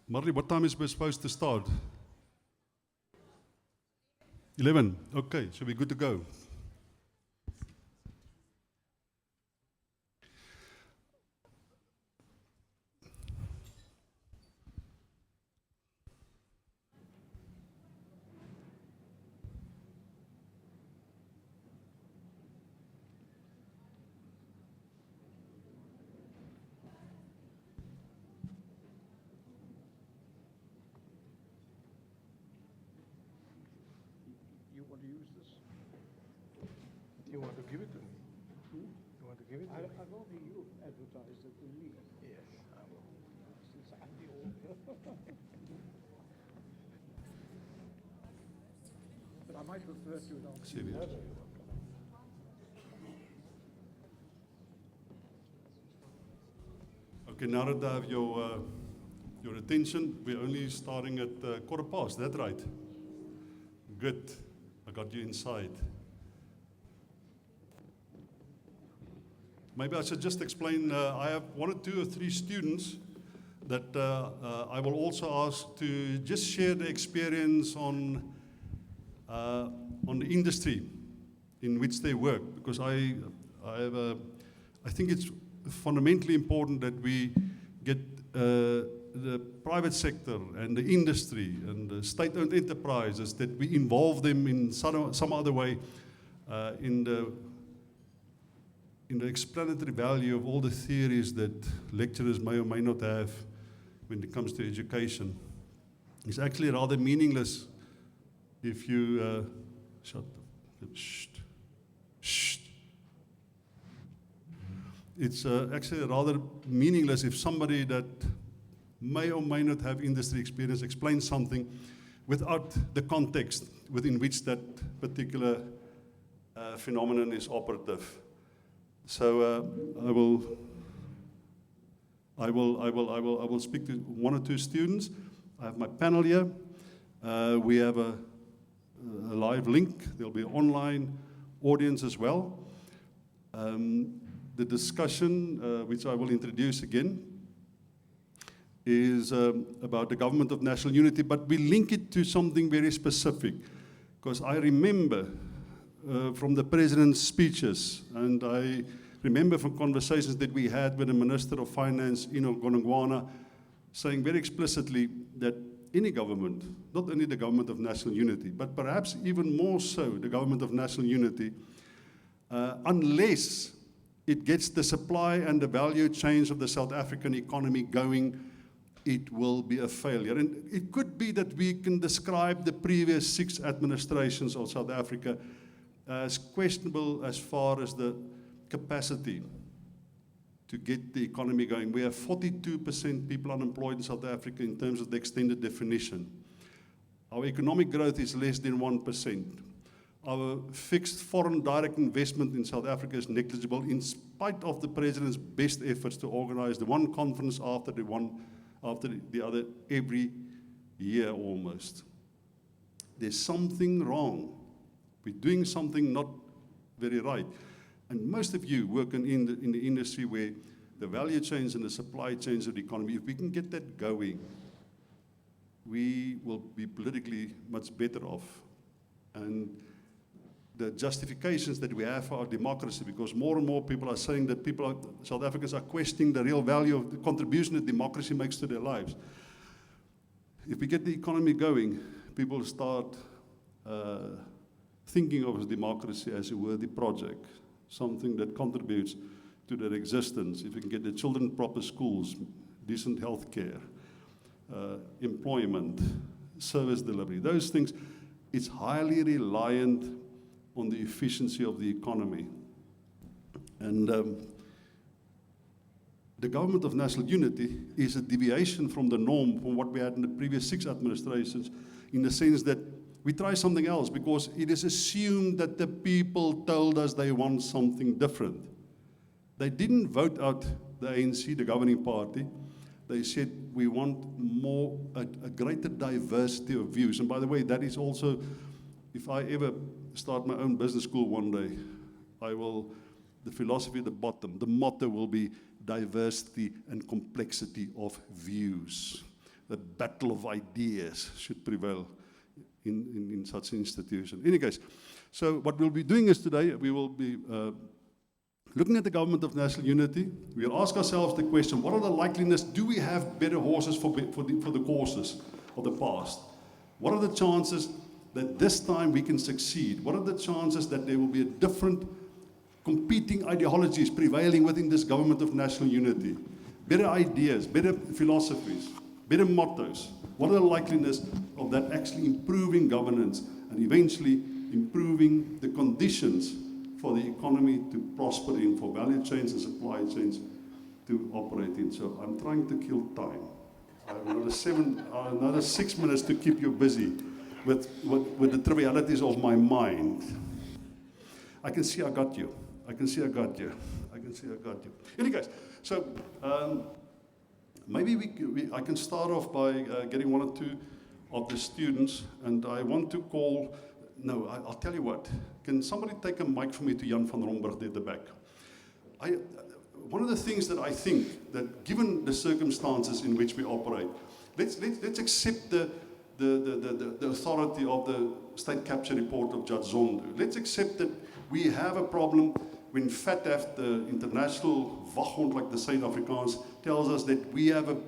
Marley, what time is we supposed to start? 11. Okay, so we're good to go. You want to use this? Do you want to give it to me? You want to give it to me? I've only you advertised that we leave. Yes, I will. Since I'm the author. But I might refer to it on. See we- Okay, now that I have your attention, we're only starting at 1:15. That's right. Good. I got you inside. Maybe I should just explain. I have 1 or 2 or 3 students that I will also ask to just share the experience on the industry in which they work, because I think it's fundamentally important that we get the private sector and the industry and the state-owned enterprises, that we involve them in some other way in the explanatory value of all the theories that lecturers may or may not have when it comes to education. It's actually rather meaningless if you shut the shh. It's actually rather meaningless if somebody that may or may not have industry experience explains something without the context within which that particular phenomenon is operative. So I will speak to 1 or 2 students. I have my panel here. We have a live link. There'll be an online audience as well. The discussion, which I will introduce again, is about the government of national unity, but we link it to something very specific, because I remember from the president's speeches, and I remember from conversations that we had with the Minister of Finance, Ino Gonongwana, saying very explicitly that any government, not only the government of national unity, but perhaps even more so the government of national unity, unless it gets the supply and the value chains of the South African economy going, it will be a failure. And it could be that we can describe the previous 6 administrations of South Africa as questionable as far as the capacity to get the economy going. We have 42% people unemployed in South Africa in terms of the extended definition. Our economic growth is less than 1%. Our fixed foreign direct investment in South Africa is negligible, in spite of the president's best efforts to organize the one conference after the other every year almost. There's something wrong. We're doing something not very right. And most of you work in the industry where the value chains and the supply chains of the economy, if we can get that going, we will be politically much better off. And the justifications that we have for our democracy, because more and more people are saying that South Africans are questioning the real value of the contribution that democracy makes to their lives. If we get the economy going, people start thinking of democracy as a worthy project, something that contributes to their existence. If we can get the children proper schools, decent health care, employment, service delivery, those things, it's highly reliant on the efficiency of the economy. And the government of national unity is a deviation from the norm from what we had in the previous 6 administrations, in the sense that we try something else because it is assumed that the people told us they want something different. They didn't vote out the ANC, the governing party. They said we want a greater diversity of views. And by the way, that is also, if I ever start my own business school one day, the philosophy at the bottom, the motto will be diversity and complexity of views. The battle of ideas should prevail in such an institution. In any case, so what we'll be doing is today, we will be looking at the government of national unity. We'll ask ourselves the question, what are the likeliness? Do we have better horses for the courses of the past? What are the chances that this time we can succeed? What are the chances that there will be a different competing ideologies prevailing within this government of national unity? Better ideas, better philosophies, better mottos. What are the likeliness of that actually improving governance and eventually improving the conditions for the economy to prosper in, for value chains and supply chains to operate in? So I'm trying to kill time. I have another 6 minutes to keep you busy with the trivialities of my mind. I can see I got you. I can see I got you. I can see I got you. Any case, so maybe I can start off by getting one or two of the students, and I want to call, no, I'll tell you what. Can somebody take a mic for me to Jan van Romburg there at the back? One of the things that I think that given the circumstances in which we operate, let's accept the authority of the state capture report of Judge Zondo. Let's accept that we have a problem when FATF, the international waghond, like the Suid-Afrikaans, tells us that we have an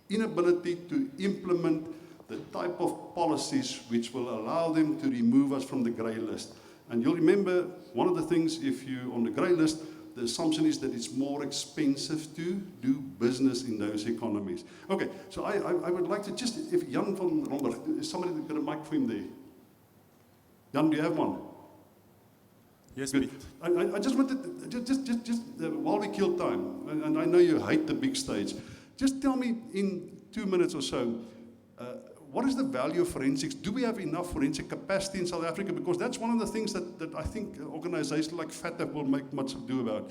inability to implement the type of policies which will allow them to remove us from the grey list. And you'll remember one of the things, if you're on the grey list, the assumption is that it's more expensive to do business in those economies. Okay, so I would like to just, if Jan van Romburg, is somebody got a mic for him there? Jan, do you have one? Yes, Good. Pete. I just wanted, just while we kill time, and I know you hate the big stage, just tell me in 2 minutes or so, what is the value of forensics? Do we have enough forensic capacity in South Africa? Because that's one of the things that I think organizations like FATF will make much ado about.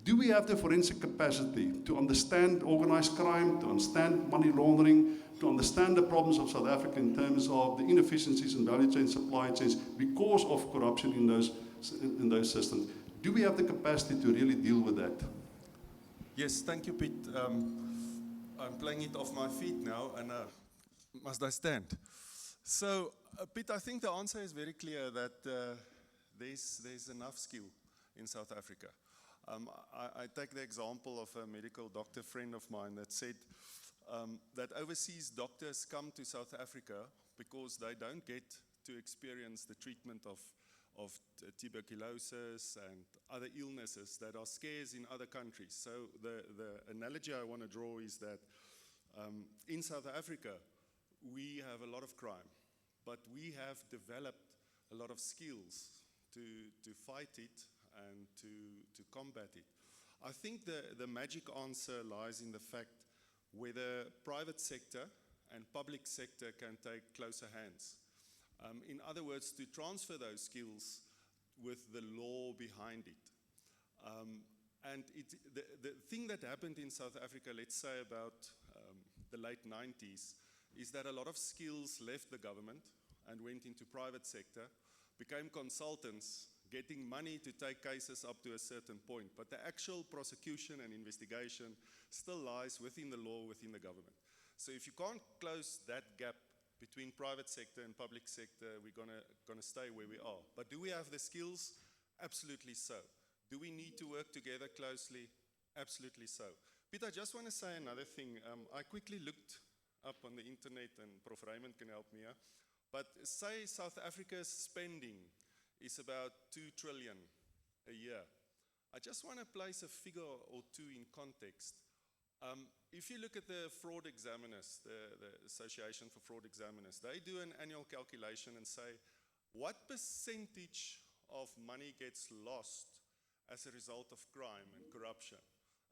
Do we have the forensic capacity to understand organized crime, to understand money laundering, to understand the problems of South Africa in terms of the inefficiencies in value chains, supply chains, because of corruption in those systems? Do we have the capacity to really deal with that? Yes, thank you, Pete. I'm playing it off my feet now, and must I stand? So, Pete, I think the answer is very clear that there's enough skill in South Africa. I take the example of a medical doctor friend of mine that said that overseas doctors come to South Africa because they don't get to experience the treatment of tuberculosis and other illnesses that are scarce in other countries. So the analogy I want to draw is that in South Africa, we have a lot of crime, but we have developed a lot of skills to fight it and to combat it. I think the magic answer lies in the fact whether private sector and public sector can take closer hands. In other words, to transfer those skills with the law behind it. And the thing that happened in South Africa, let's say about the late 90s, is that a lot of skills left the government and went into private sector, became consultants, getting money to take cases up to a certain point. But the actual prosecution and investigation still lies within the law, within the government. So if you can't close that gap between private sector and public sector, we're gonna stay where we are. But do we have the skills? Absolutely so. Do we need to work together closely? Absolutely so. Peter, I just want to say another thing. I quickly looked up on the internet, and Prof. Raymond can help me here. But say South Africa's spending is about 2 trillion a year. I just want to place a figure or two in context. If you look at the fraud examiners, the Association for Fraud Examiners, they do an annual calculation and say, what percentage of money gets lost as a result of crime and corruption?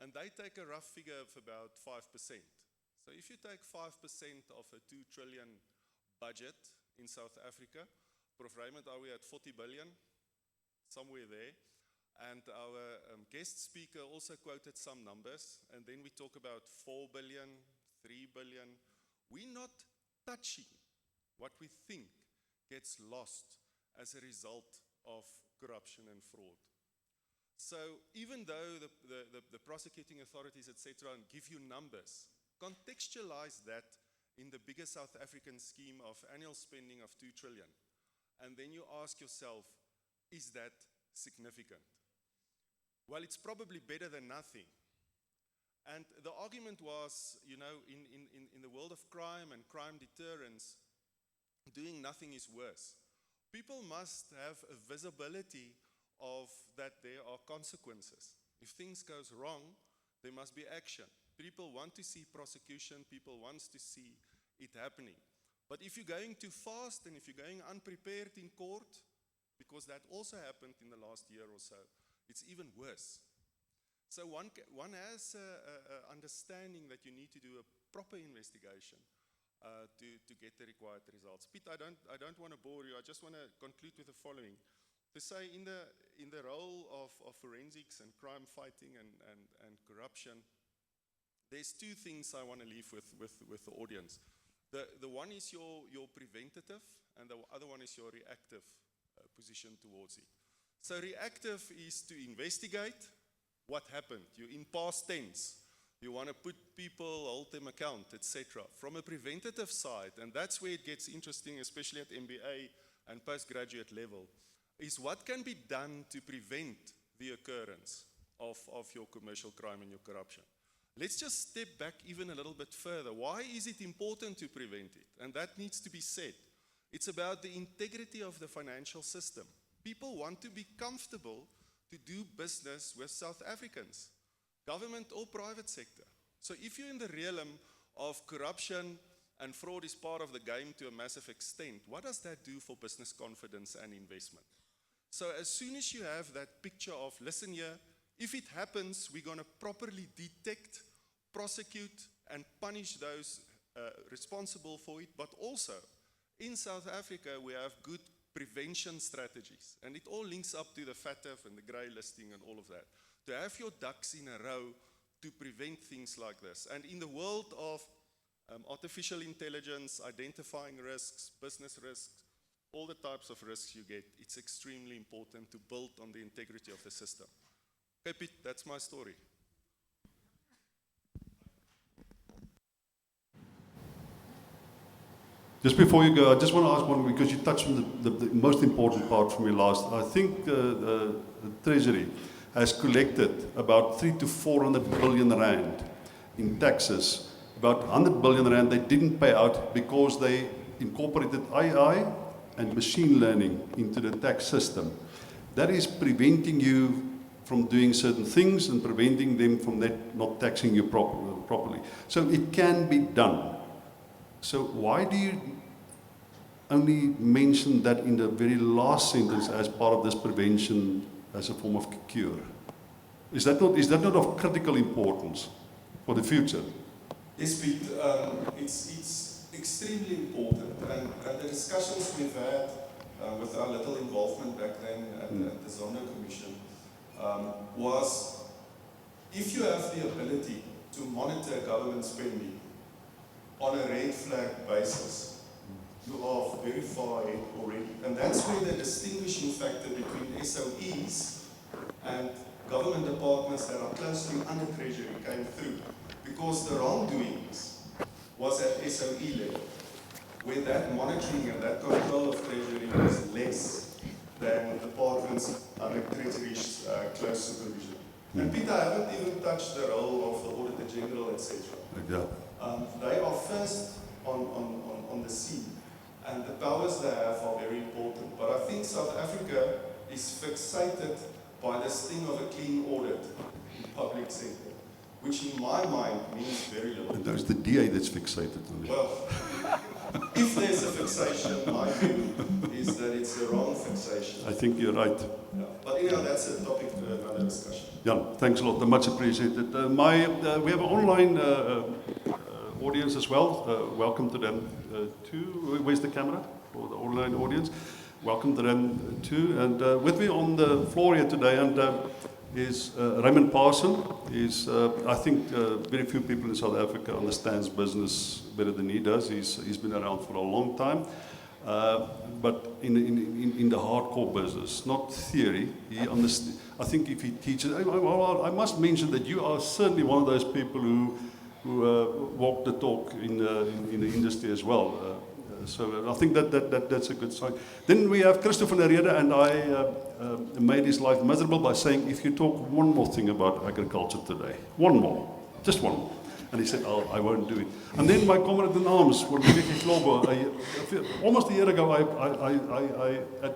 And they take a rough figure of about 5%. So if you take 5% of a 2 trillion budget in South Africa, Prof. Raymond, are we at 40 billion? Somewhere there. And our guest speaker also quoted some numbers, and then we talk about 4 billion, 3 billion. We're not touching what we think gets lost as a result of corruption and fraud. So even though the prosecuting authorities, etc., give you numbers, contextualize that in the bigger South African scheme of annual spending of 2 trillion. And then you ask yourself, is that significant? Well, it's probably better than nothing. And the argument was, you know, in the world of crime and crime deterrence, doing nothing is worse. People must have a visibility of that there are consequences. If things goes wrong, there must be action. People want to see prosecution, people want to see it happening. But if you're going too fast and if you're going unprepared in court, because that also happened in the last year or so, it's even worse. So one has a understanding that you need to do a proper investigation to get the required results. Pete, I don't want to bore you. I just want to conclude with the following. To say in the role of forensics and crime fighting and corruption, there's two things I want to leave with the audience. The one is your preventative, and the other one is your reactive position towards it. So reactive is to investigate what happened. You're in past tense. You want to put people, hold them account, etc. From a preventative side, and that's where it gets interesting, especially at MBA and postgraduate level, is what can be done to prevent the occurrence of your commercial crime and your corruption. Let's just step back even a little bit further. Why is it important to prevent it? And that needs to be said. It's about the integrity of the financial system. People want to be comfortable to do business with South Africans, government or private sector. So if you're in the realm of corruption and fraud is part of the game to a massive extent, what does that do for business confidence and investment? So as soon as you have that picture of, listen here, if it happens, we're going to properly detect, prosecute, and punish those responsible for it. But also, in South Africa, we have good prevention strategies. And it all links up to the FATF and the grey listing and all of that. To have your ducks in a row to prevent things like this. And in the world of artificial intelligence, identifying risks, business risks, all the types of risks you get, it's extremely important to build on the integrity of the system. Okay, Pete, that's my story. Just before you go, I just want to ask one, because you touched on the most important part for me last. I think the Treasury has collected about 300 to 400 billion rand in taxes. About 100 billion rand they didn't pay out because they incorporated AI and machine learning into the tax system. That is preventing you from doing certain things and preventing them from not taxing you properly. So it can be done. So why do you only mention that in the very last sentence as part of this prevention as a form of cure? Is that not of critical importance for the future? Yes, Pete, it's extremely important, and the discussions we've had with our little involvement back then at the Zondo Commission was, if you have the ability to monitor government spending on a red flag basis, you are very far ahead already. And that's where the distinguishing factor between SOEs and government departments that are closely under Treasury came through. Because the wrongdoings was at SOE level, where that monitoring and that control of Treasury was less than departments under Treasury's close supervision. And Peter, I haven't even touched the role of the Auditor General, etc. Yeah. They are first on the scene, and the powers they have are very important. But I think South Africa is fixated by this thing of a clean audit in the public sector, which in my mind means very little. And there's the DA that's fixated on it. Well, if there's a fixation, my view is that it's the wrong fixation. I think you're right. Yeah. But anyhow, that's a topic for another discussion. Jan, thanks a lot. Much appreciated. We have an online audience as well. Welcome to them too. Where's the camera for the online audience? Welcome to them too. And with me on the floor here today is Raymond Parson. I think very few people in South Africa understands business better than he does. He's been around for a long time. But in the hardcore business, not theory. I think if he teaches, I must mention that you are certainly one of those people who walk the talk in the industry as well. So I think that's a good sign. Then we have Christopher Nereda, and I made his life miserable by saying, if you talk one more thing about agriculture today, one more, just one more. And he said, I won't do it. And then my comrade in arms, almost a year ago,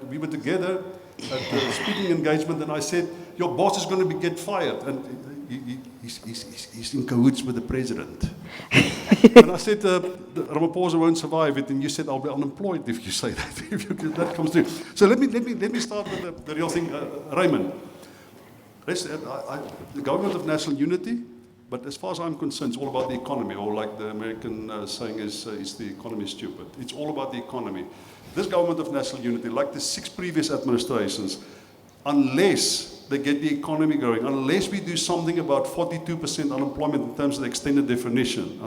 we were together at a speaking engagement, and I said, your boss is going to get fired. And he's in cahoots with the president. And I said, Ramaphosa won't survive it, and you said, I'll be unemployed if you say that, if that comes through. So let me start with the real thing. Raymond, the government of national unity, but as far as I'm concerned, it's all about the economy, or like the American saying is the economy is stupid. It's all about the economy. This government of national unity, like the 6 previous administrations, unless they get the economy growing, unless we do something about 42% unemployment in terms of the extended definition,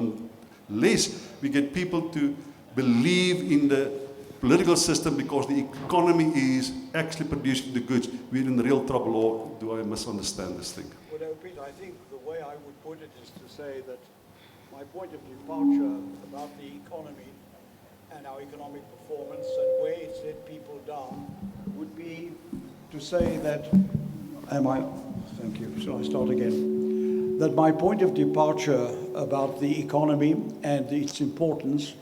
unless we get people to believe in the political system because the economy is actually producing the goods, we're in real trouble. Or do I misunderstand this thing? Well, no, Peter, I think the way I would put it is to say that my point of departure about the economy and our economic performance and where it's let people down would be to say that, thank you, shall I start again? That my point of departure about the economy and its importance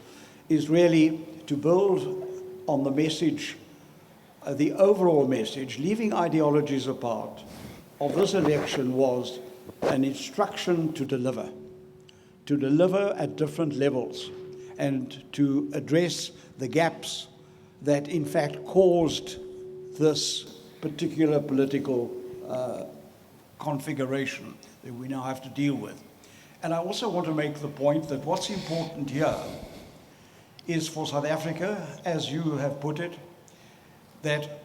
is really to build on the message, the overall message, leaving ideologies apart, of this election was an instruction to deliver at different levels, and to address the gaps that in fact caused this particular political configuration that we now have to deal with. And I also want to make the point that what's important here is for South Africa, as you have put it, that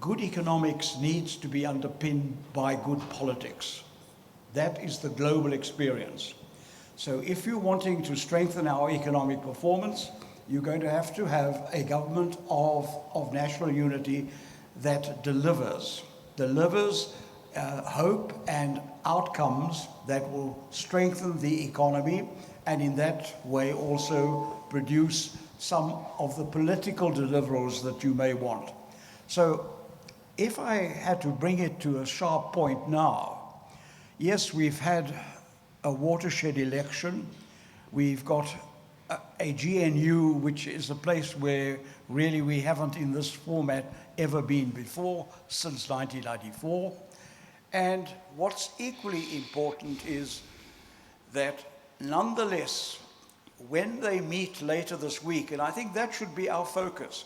good economics needs to be underpinned by good politics. That is the global experience. So if you're wanting to strengthen our economic performance, you're going to have a government of national unity that delivers hope and outcomes that will strengthen the economy, and in that way also produce some of the political deliverables that you may want. So if I had to bring it to a sharp point now, yes, we've had a watershed election. We've got a GNU, which is a place where really we haven't in this format ever been before, since 1994. And what's equally important is that nonetheless, when they meet later this week, and I think that should be our focus,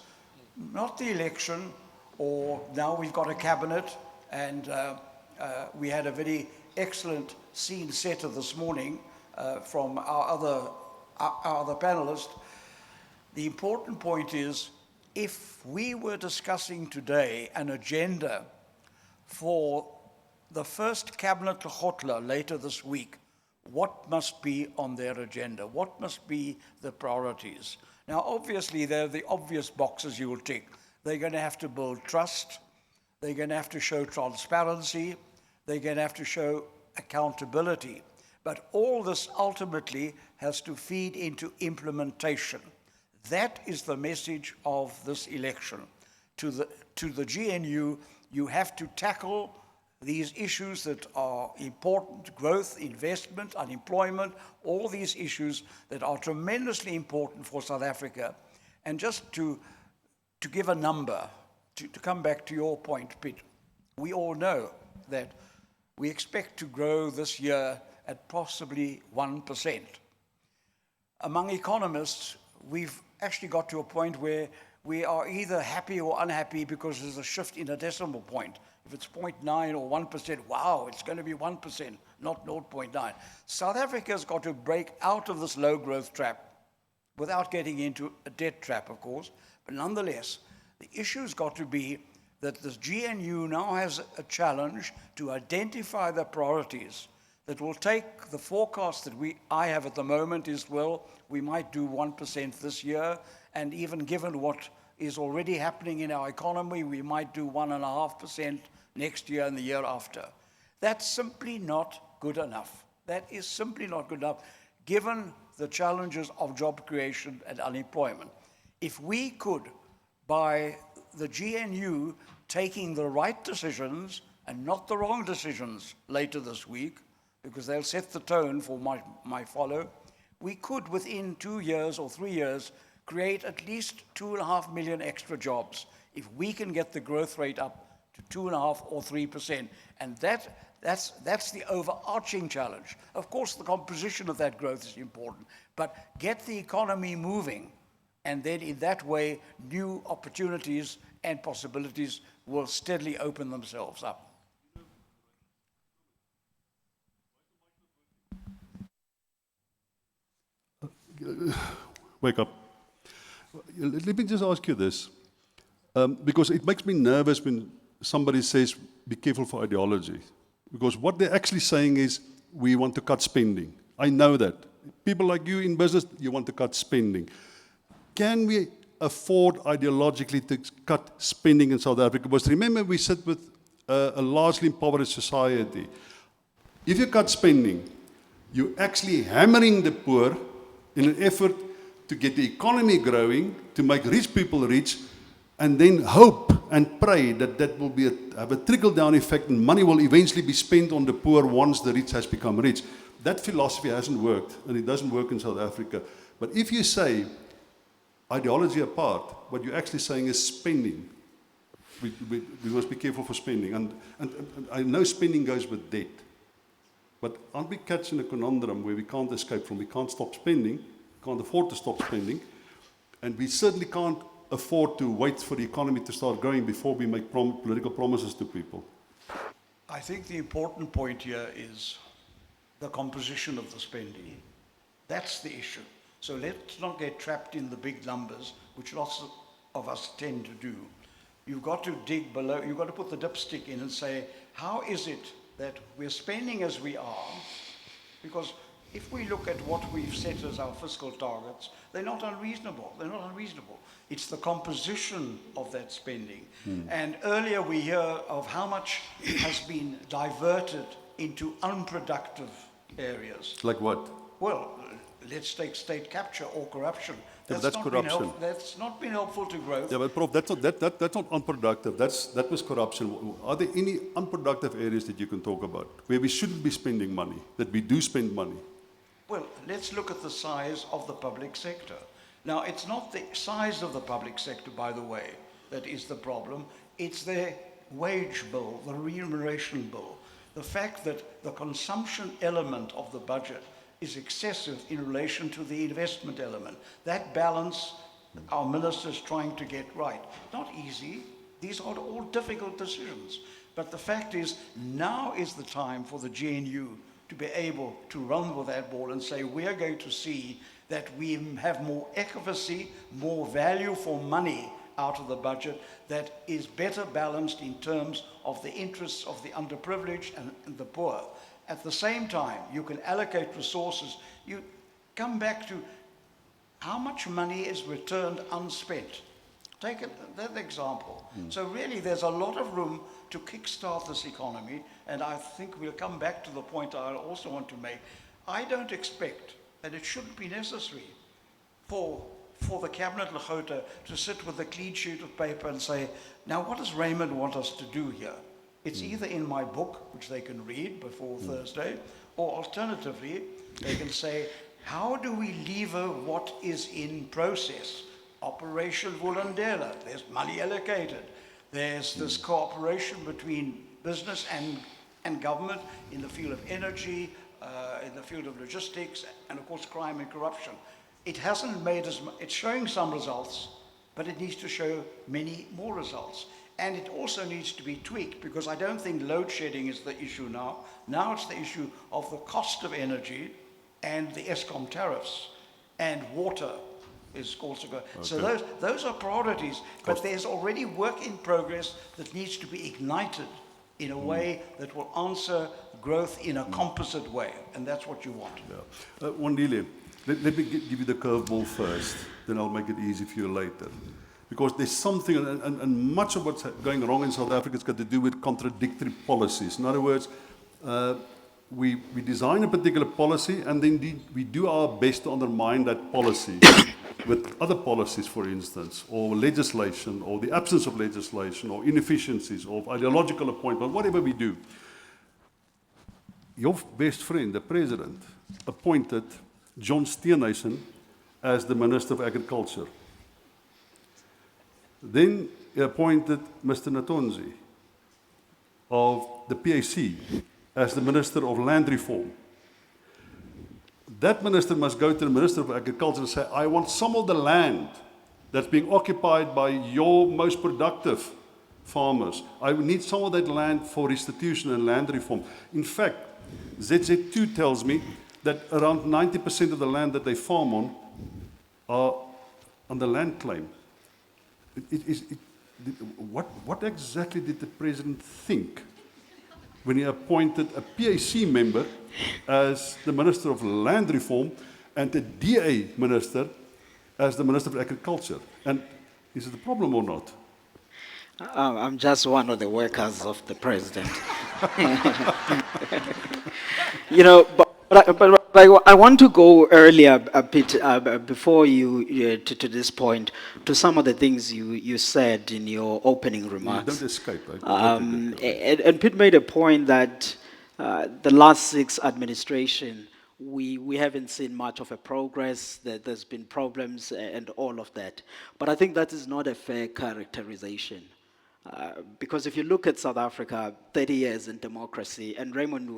not the election, or now we've got a cabinet, and we had a very excellent scene setter this morning from our other panelist. The important point is, if we were discussing today an agenda for the first cabinet Lekgotla later this week, what must be on their agenda? What must be the priorities? Now, obviously, there are the obvious boxes you will tick. They're going to have to build trust. They're going to have to show transparency. They're going to have to show accountability. But all this ultimately has to feed into implementation. That is the message of this election. To the GNU, you have to tackle these issues that are important: growth, investment, unemployment, all these issues that are tremendously important for South Africa. And just to give a number, to come back to your point, Pete, we all know that we expect to grow this year at possibly 1%. Among economists, we've actually got to a point where we are either happy or unhappy because there's a shift in a decimal point. If it's 0.9 or 1%, wow, it's going to be 1%, not 0.9. South Africa's got to break out of this low growth trap without getting into a debt trap, of course. But nonetheless, the issue's got to be that this GNU now has a challenge to identify the priorities that will take the forecast that I have at the moment is, well, we might do 1% this year, and even given what is already happening in our economy. We might do 1.5% next year and the year after. That's simply not good enough. That is simply not good enough, given the challenges of job creation and unemployment. If we could, by the GNU taking the right decisions and not the wrong decisions later this week, because they'll set the tone for my follow, we could, within 2 years or 3 years, create at least 2.5 million extra jobs if we can get the growth rate up to 2.5 or 3%. And that's the overarching challenge. Of course, the composition of that growth is important, but get the economy moving, and then in that way, new opportunities and possibilities will steadily open themselves up. Wake up. Let me just ask you this, because it makes me nervous when somebody says, be careful for ideology. Because what they're actually saying is, we want to cut spending. I know that. People like you in business, you want to cut spending. Can we afford ideologically to cut spending in South Africa? Because remember, we sit with a largely impoverished society. If you cut spending, you're actually hammering the poor in an effort to get the economy growing, to make rich people rich, and then hope and pray that that will have a trickle-down effect and money will eventually be spent on the poor once the rich has become rich. That philosophy hasn't worked, and it doesn't work in South Africa. But if you say, ideology apart, what you're actually saying is spending. We must be careful for spending. And I know spending goes with debt. But aren't we catch in a conundrum where we can't escape from? We can't stop spending, can't afford to stop spending, and we certainly can't afford to wait for the economy to start growing before we make political promises to people. I think the important point here is the composition of the spending. That's the issue. So let's not get trapped in the big numbers, which lots of us tend to do. You've got to dig below, you've got to put the dipstick in and say, how is it that we're spending as we are? Because if we look at what we've set as our fiscal targets, they're not unreasonable. They're not unreasonable. It's the composition of that spending. And earlier we hear of how much has been diverted into unproductive areas. Like what? Well, let's take state capture or corruption. Yeah, that's corruption. That's not been helpful to growth. Yeah, but Prof, that's not unproductive. That was corruption. Are there any unproductive areas that you can talk about where we shouldn't be spending money, that we do spend money? Well, let's look at the size of the public sector. Now, it's not the size of the public sector, by the way, that is the problem. It's the wage bill, the remuneration bill. The fact that the consumption element of the budget is excessive in relation to the investment element. That balance, our minister's trying to get right. Not easy. These are all difficult decisions. But the fact is, now is the time for the GNU to be able to run with that ball and say, we are going to see that we have more efficacy, more value for money out of the budget that is better balanced in terms of the interests of the underprivileged and the poor. At the same time, you can allocate resources. You come back to how much money is returned unspent. Take that example. So really, there's a lot of room to kickstart this economy, and I think we'll come back to the point I also want to make. I don't expect, and it shouldn't be necessary, for the Cabinet Lekota to sit with a clean sheet of paper and say, now what does Raymond want us to do here? It's either in my book, which they can read before Thursday, or alternatively, they can say, how do we lever what is in process? Operation Vulindlela, there's money allocated. There's this cooperation between business and government in the field of energy, in the field of logistics, and of course crime and corruption. It hasn't made as much, it's showing some results, but it needs to show many more results. And it also needs to be tweaked, because I don't think load shedding is the issue now. Now it's the issue of the cost of energy and the Eskom tariffs, and water is also going. Okay. So those are priorities, but there's already work in progress that needs to be ignited in a way that will answer growth in a composite way, and that's what you want. Yeah. Wandile, let me give you the curveball first, then I'll make it easy for you later. Because there's something, and much of what's going wrong in South Africa has got to do with contradictory policies. In other words, we design a particular policy, and then we do our best to undermine that policy with other policies, for instance, or legislation, or the absence of legislation, or inefficiencies, or ideological appointment, whatever we do. Your best friend, the president, appointed John Steenhuisen as the Minister of Agriculture. Then he appointed Mr. Natonzi of the PAC as the Minister of Land Reform. That minister must go to the Minister of Agriculture and say, I want some of the land that's being occupied by your most productive farmers. I need some of that land for restitution and land reform. In fact, ZZ2 tells me that around 90% of the land that they farm on are on the land claim. What exactly did the president think when he appointed a PAC member as the Minister of Land Reform and a DA minister as the Minister of Agriculture? And is it a problem or not? I'm just one of the workers of the president. You know, but I want to go earlier a bit before you to this point to some of the things you said in your opening remarks. Don't escape. And Pete made a point that the last 6 administration, we haven't seen much of a progress, that there's been problems and all of that. But I think that is not a fair characterization. Because if you look at South Africa, 30 years in democracy, and Raymond,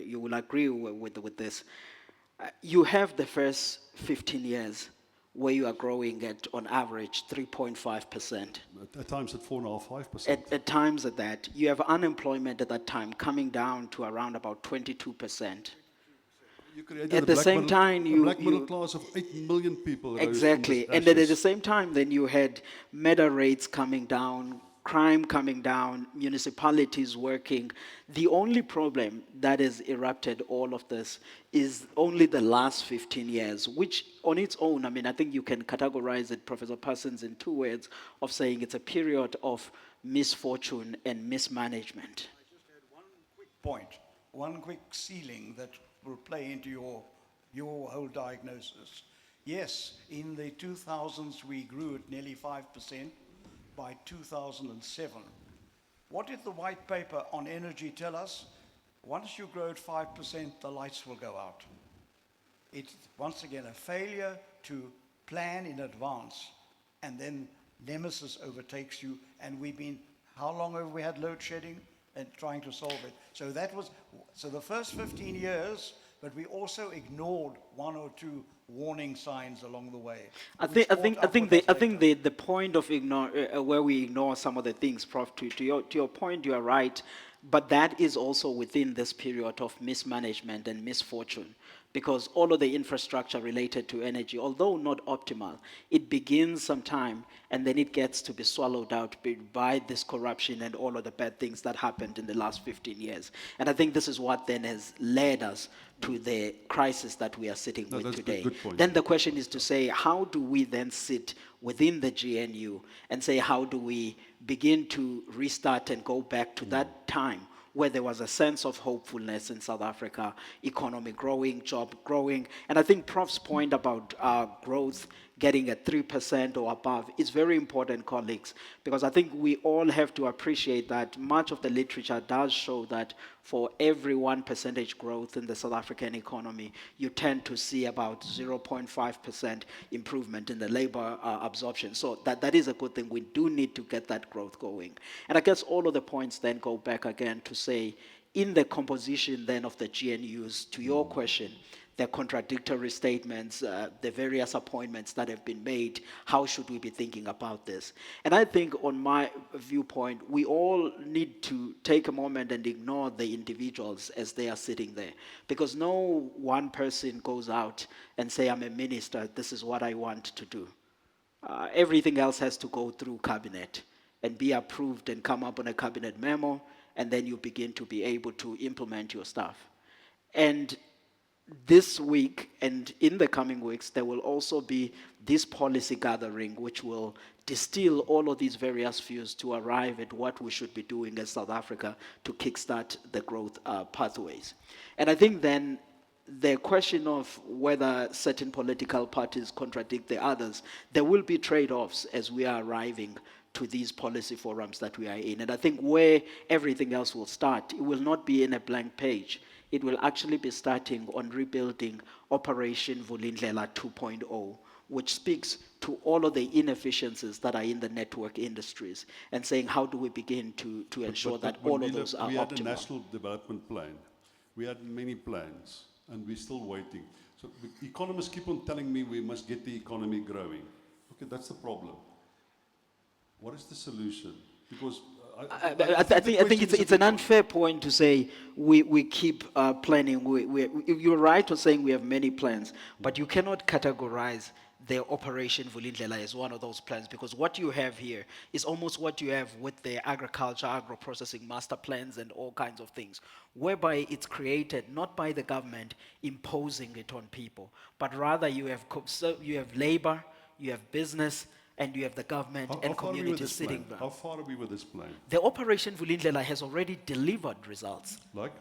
you will agree with this, you have the first 15 years where you are growing at, on average, 3.5%. At times at 4.5%, 5%. At times at that. You have unemployment at that time coming down to around about 22%. At the same time, a black middle class of 8 million people. Exactly. And at the same time, then you had murder rates coming down, crime coming down, municipalities working. The only problem that has erupted all of this is only the last 15 years, which on its own, I mean, I think you can categorize it, Professor Parsons, in 2 words of saying it's a period of misfortune and mismanagement. I just had one quick point, one quick ceiling that will play into your whole diagnosis. Yes, in the 2000s, we grew at nearly 5%. By 2007. What did the white paper on energy tell us? Once you grow at 5%, the lights will go out. It's, once again, a failure to plan in advance, and then nemesis overtakes you, and we've been, how long have we had load shedding and trying to solve it? So so the first 15 years, but we also ignored 1 or 2 warning signs along the way. I think the point of where we ignore some of the things, Prof. To your point, you are right, but that is also within this period of mismanagement and misfortune, because all of the infrastructure related to energy, although not optimal, it begins sometime and then it gets to be swallowed out by this corruption and all of the bad things that happened in the last 15 years. And I think this is what then has led us to the crisis that we are sitting with today. Good point. Then the question is to say, how do we then sit within the GNU and say, how do we begin to restart and go back to that time where there was a sense of hopefulness in South Africa, economy growing, job growing. And I think Prof's point about growth getting at 3% or above is very important, colleagues, because I think we all have to appreciate that much of the literature does show that for every 1% growth in the South African economy, you tend to see about 0.5% improvement in the labor absorption. So that is a good thing. We do need to get that growth going. And I guess all of the points then go back again to say, in the composition then of the GNUs, to your question, the contradictory statements, the various appointments that have been made, how should we be thinking about this? And I think on my viewpoint, we all need to take a moment and ignore the individuals as they are sitting there. Because no one person goes out and say, I'm a minister, this is what I want to do. Everything else has to go through cabinet and be approved and come up on a cabinet memo, and then you begin to be able to implement your stuff. And this week and in the coming weeks, there will also be this policy gathering, which will distill all of these various views to arrive at what we should be doing as South Africa to kickstart the growth pathways. And I think then the question of whether certain political parties contradict the others, there will be trade-offs as we are arriving to these policy forums that we are in. And I think where everything else will start, it will not be in a blank page. It will actually be starting on rebuilding Operation Vulindlela 2.0, which speaks to all of the inefficiencies that are in the network industries and saying how do we begin to ensure that all of those are we had a optimal. national development plan. We had many plans, and we're still waiting. So the economists keep on telling me we must get the economy growing. Okay, that's the problem. What is the solution? Because I think it's an unfair point to say we keep planning. You're right to saying we have many plans, but you cannot categorize the Operation Vulindlela as one of those plans, because what you have here is almost what you have with the agriculture, agro-processing master plans and all kinds of things, whereby it's created not by the government imposing it on people, but rather you have labor, you have business, and you have the government and community sitting down. How far are we with this plan? The Operation Vulindlela has already delivered results. Like?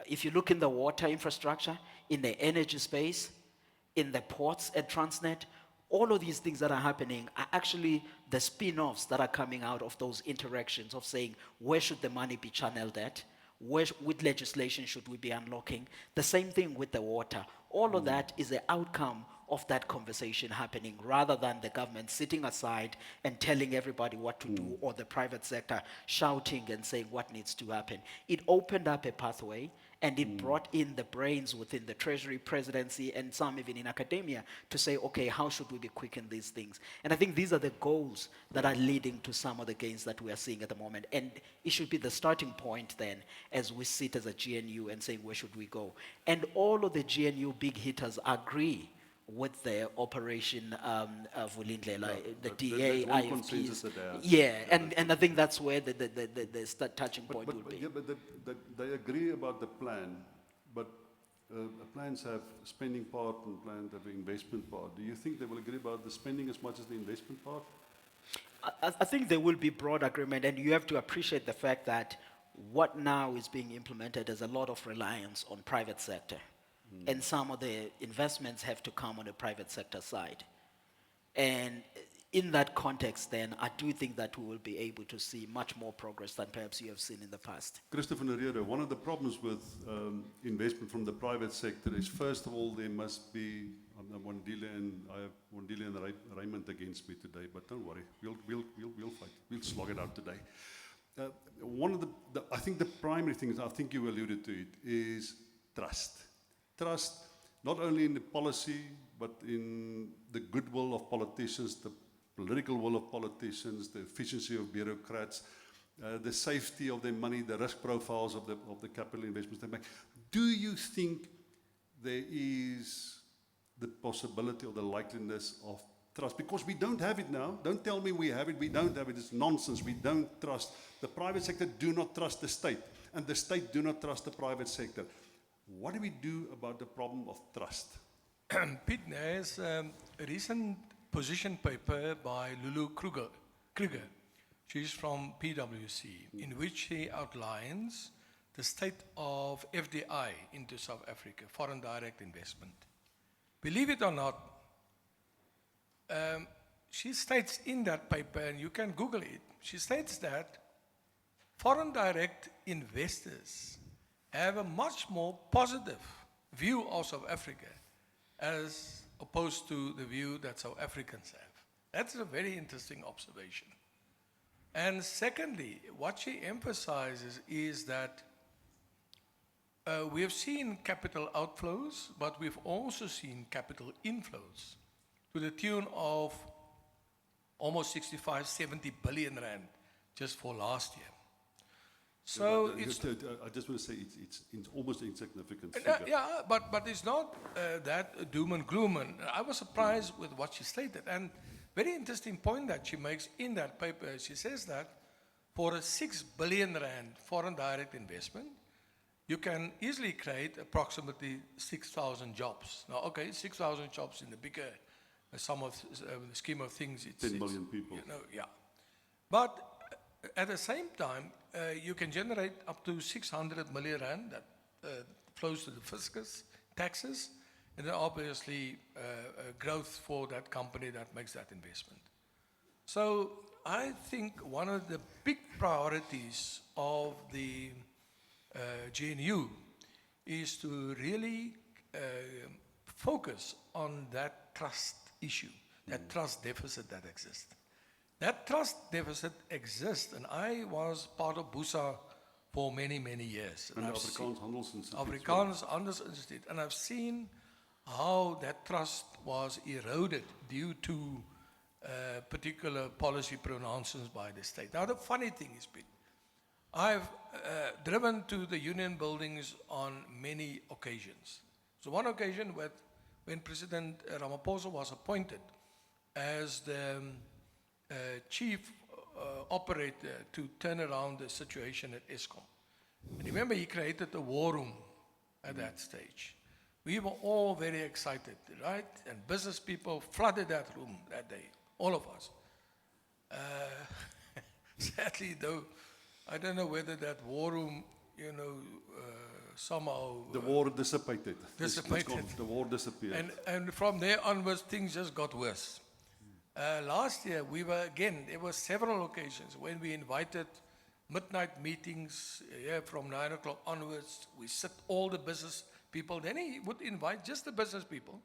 If you look in the water infrastructure, in the energy space, in the ports at Transnet, all of these things that are happening are actually the spin-offs that are coming out of those interactions of saying, where should the money be channeled at? With legislation should we be unlocking? The same thing with the water. All of that is the outcome of that conversation happening, rather than the government sitting aside and telling everybody what to do, or the private sector shouting and saying what needs to happen. It opened up a pathway, and it brought in the brains within the Treasury, presidency, and some even in academia to say, okay, how should we be quick in these things? And I think these are the goals that are leading to some of the gains that we are seeing at the moment. And it should be the starting point then as we sit as a GNU and saying, where should we go? And all of the GNU big hitters agree with the Operation Vulindlela, the DA, there's one consensus IFPs. that they have. Yeah, and I think that's where the touching point will be. Yeah, but they agree about the plan, but plans have spending part and plans have investment part. Do you think they will agree about the spending as much as the investment part? I think there will be broad agreement, and you have to appreciate the fact that what now is being implemented is a lot of reliance on private sector. And some of the investments have to come on the private sector side. And in that context, then, I do think that we will be able to see much more progress than perhaps you have seen in the past. Christopher Nereda, one of the problems with investment from the private sector is, first of all, there must be, I have Wandile and Raymond against me today, but don't worry, we'll fight, we'll slog it out today. One of I think the primary things, I think you alluded to it, is trust. Trust, not only in the policy, but in the goodwill of politicians, the political will of politicians, the efficiency of bureaucrats, the safety of their money, the risk profiles of the capital investments they make. Do you think there is the possibility or the likeliness of trust? Because we don't have it now. Don't tell me we have it. We don't have it. It's nonsense. We don't trust. The private sector do not trust the state, and the state do not trust the private sector. What do we do about the problem of trust? Pete, there's a recent position paper by Lulu Kruger. She's from PwC, in which she outlines the state of FDI into South Africa, foreign direct investment. Believe it or not, she states in that paper, and you can Google it, she states that foreign direct investors have a much more positive view of South Africa as opposed to the view that South Africans have. That's a very interesting observation. And secondly, what she emphasizes is that we have seen capital outflows, but we've also seen capital inflows to the tune of almost 65, 70 billion rand just for last year. So I it's just want to say it's almost insignificant figure. yeah, but it's not that doom and gloom. And I was surprised with what she stated. And very interesting point that she makes in that paper. She says that for a 6 billion rand foreign direct investment, you can easily create approximately 6,000 jobs. Now, okay, 6,000 jobs in the bigger scheme of things, it's 10 million people. You know, yeah. But at the same time, you can generate up to 600 million rand that flows to the fiscus, taxes, and then obviously growth for that company that makes that investment. So I think one of the big priorities of the GNU is to really focus on that trust issue, that trust deficit that exists. That trust deficit exists, and I was part of BUSA for many, many years. And the I've seen- Afrikaans Handelsinstituut. Afrikaans Handelsinstituut, and I've seen how that trust was eroded due to particular policy pronouncements by the state. Now, the funny thing is, Pete, I've driven to the union buildings on many occasions. So one occasion when President Ramaphosa was appointed as the chief operator to turn around the situation at Eskom. And remember, he created a war room at that stage. We were all very excited, right? And business people flooded that room that day, all of us. Sadly, though, I don't know whether that war room, somehow... The war dissipated. Dissipated. The war disappeared. And from there onwards, things just got worse. Last year, there were several occasions when we invited midnight meetings from 9 o'clock onwards. We sit all the business people. Then he would invite just the business people,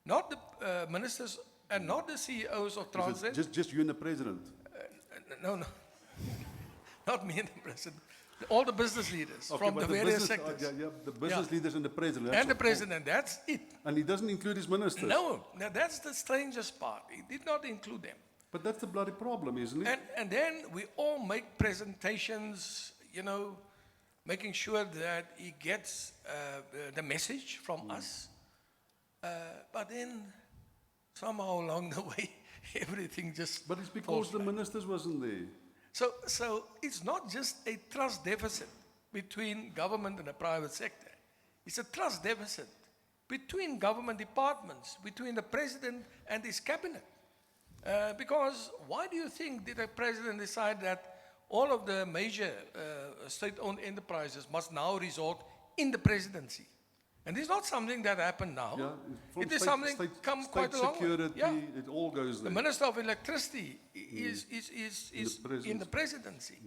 not the ministers and not the CEOs of Transnet. Just you and the president? No. Not me and the president. All the business leaders Okay, from but the various business, sectors. the business Yeah. leaders and the president. And the president, that's it. And he doesn't include his ministers. No, now that's the strangest part. He did not include them. But that's the bloody problem, isn't it? And then we all make presentations, making sure that he gets the message from us. But then somehow along the way, everything just But it's because falls the flat. ministers wasn't there. So it's not just a trust deficit between government and the private sector. It's a trust deficit between government departments, between the president and his cabinet. Because why do you think did the president decide that all of the major state-owned enterprises must now resort in the presidency? And it's not something that happened now. Yeah, from It is state- something state- come state quite a long way. security, Yeah. it all goes The there. Minister of Electricity is in the presidency.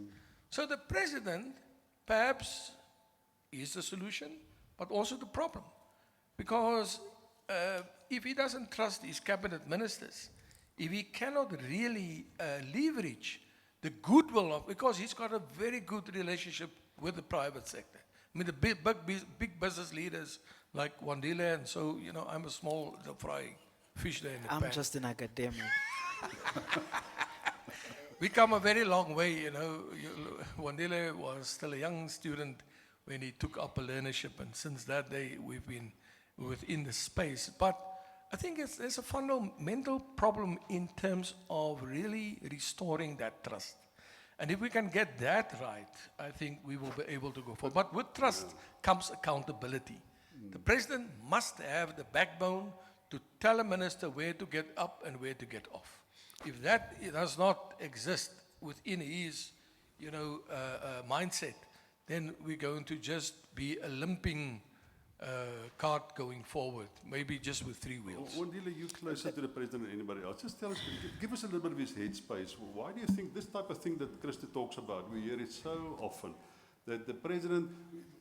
So the president perhaps is the solution, but also the problem. Because if he doesn't trust his cabinet ministers, if he cannot really leverage the goodwill of, because he's got a very good relationship with the private sector. I mean, the big business leaders like Wandile, and so, I'm a small fry fish there in the I'm pan. just an academic. We come a very long way, Wandile was still a young student when he took up a learnership, and since that day we've been within the space. But I think there's a fundamental problem in terms of really restoring that trust. And if we can get that right, I think we will be able to go forward. But with trust comes accountability. The president must have the backbone to tell a minister where to get up and where to get off. If that does not exist within his, mindset, then we're going to just be a limping cart going forward, maybe just with 3 wheels. Wandile, you closer to the president than anybody else. Just tell us, give us a little bit of his headspace. Why do you think this type of thing that Christo talks about, we hear it so often, that the president,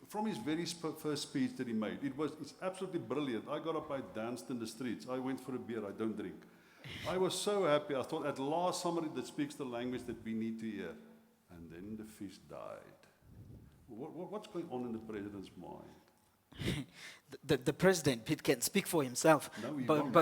from his very first speech that he made, it's absolutely brilliant. I got up, I danced in the streets. I went for a beer, I don't drink. I was so happy. I thought, at last, somebody that speaks the language that we need to hear. And then the fish died. What's going on in the president's mind? The president, Pete, can speak for himself. No, he but, won't.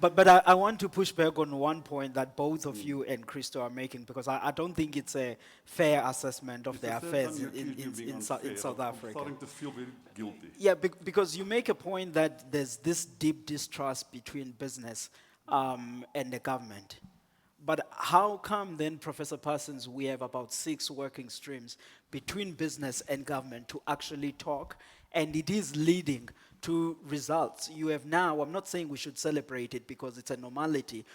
but I want to push back on one point that both of you and Christo are making, because I don't think it's a fair assessment of It's the the third affairs time you accuse me being in unfair. South I'm Africa. starting to feel very guilty. Yeah, because you make a point that there's this deep distrust between business and the government. But how come then, Professor Parsons, we have about 6 working streams between business and government to actually talk, and it is leading to results? You have now, I'm not saying we should celebrate it because it's a normality.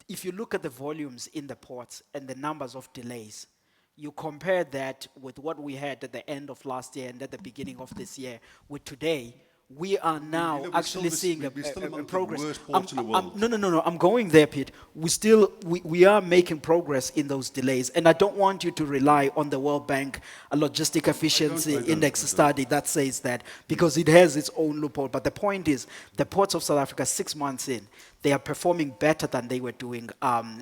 If you look at the volumes in the ports and the numbers of delays, you compare that with what we had at the end of last year and at the beginning of this year with today, we are now we're actually still seeing we're still a among the progress. worst ports in the world. No, I'm going there, Pete. We are making progress in those delays. And I don't want you to rely on the World Bank Logistic Efficiency I don't. Index study that says that, because it has its own loophole. But the point is, the ports of South Africa, 6 months in, they are performing better than they were doing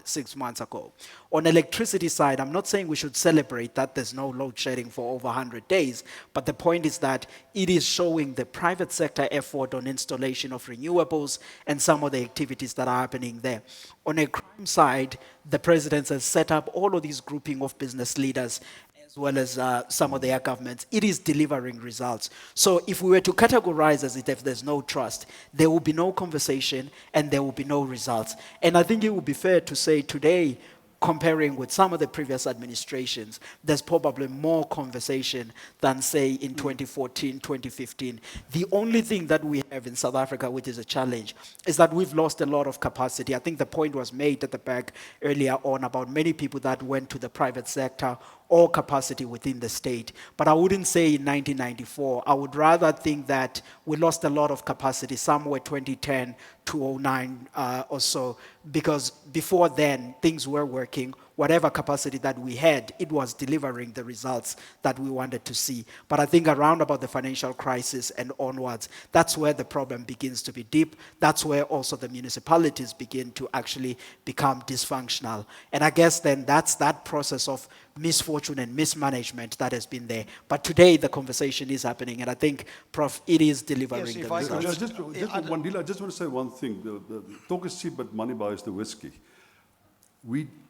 6 months ago. On electricity side, I'm not saying we should celebrate that there's no load shedding for over 100 days, but the point is that it is showing the private sector effort on installation of renewables and some of the activities that are happening there. On a crime side, the president has set up all of these grouping of business leaders as well as some of their governments. It is delivering results. So if we were to categorize as if there's no trust, there will be no conversation and there will be no results. And I think it would be fair to say today, comparing with some of the previous administrations, there's probably more conversation than, say, in 2014, 2015. The only thing that we have in South Africa, which is a challenge, is that we've lost a lot of capacity. I think the point was made at the back earlier on about many people that went to the private sector or capacity within the state. But I wouldn't say in 1994. I would rather think that we lost a lot of capacity somewhere 2010, 2009 or so, because before then, things were working. Whatever capacity that we had, it was delivering the results that we wanted to see. But I think around about the financial crisis and onwards, that's where the problem begins to be deep. That's where also the municipalities begin to actually become dysfunctional. And I guess then that's that process of misfortune and mismanagement that has been there. But today the conversation is happening, and I think, Prof, it is delivering Yes, the if I could results. Just one deal. I just want to say one thing. The talk is cheap, but money buys the whiskey.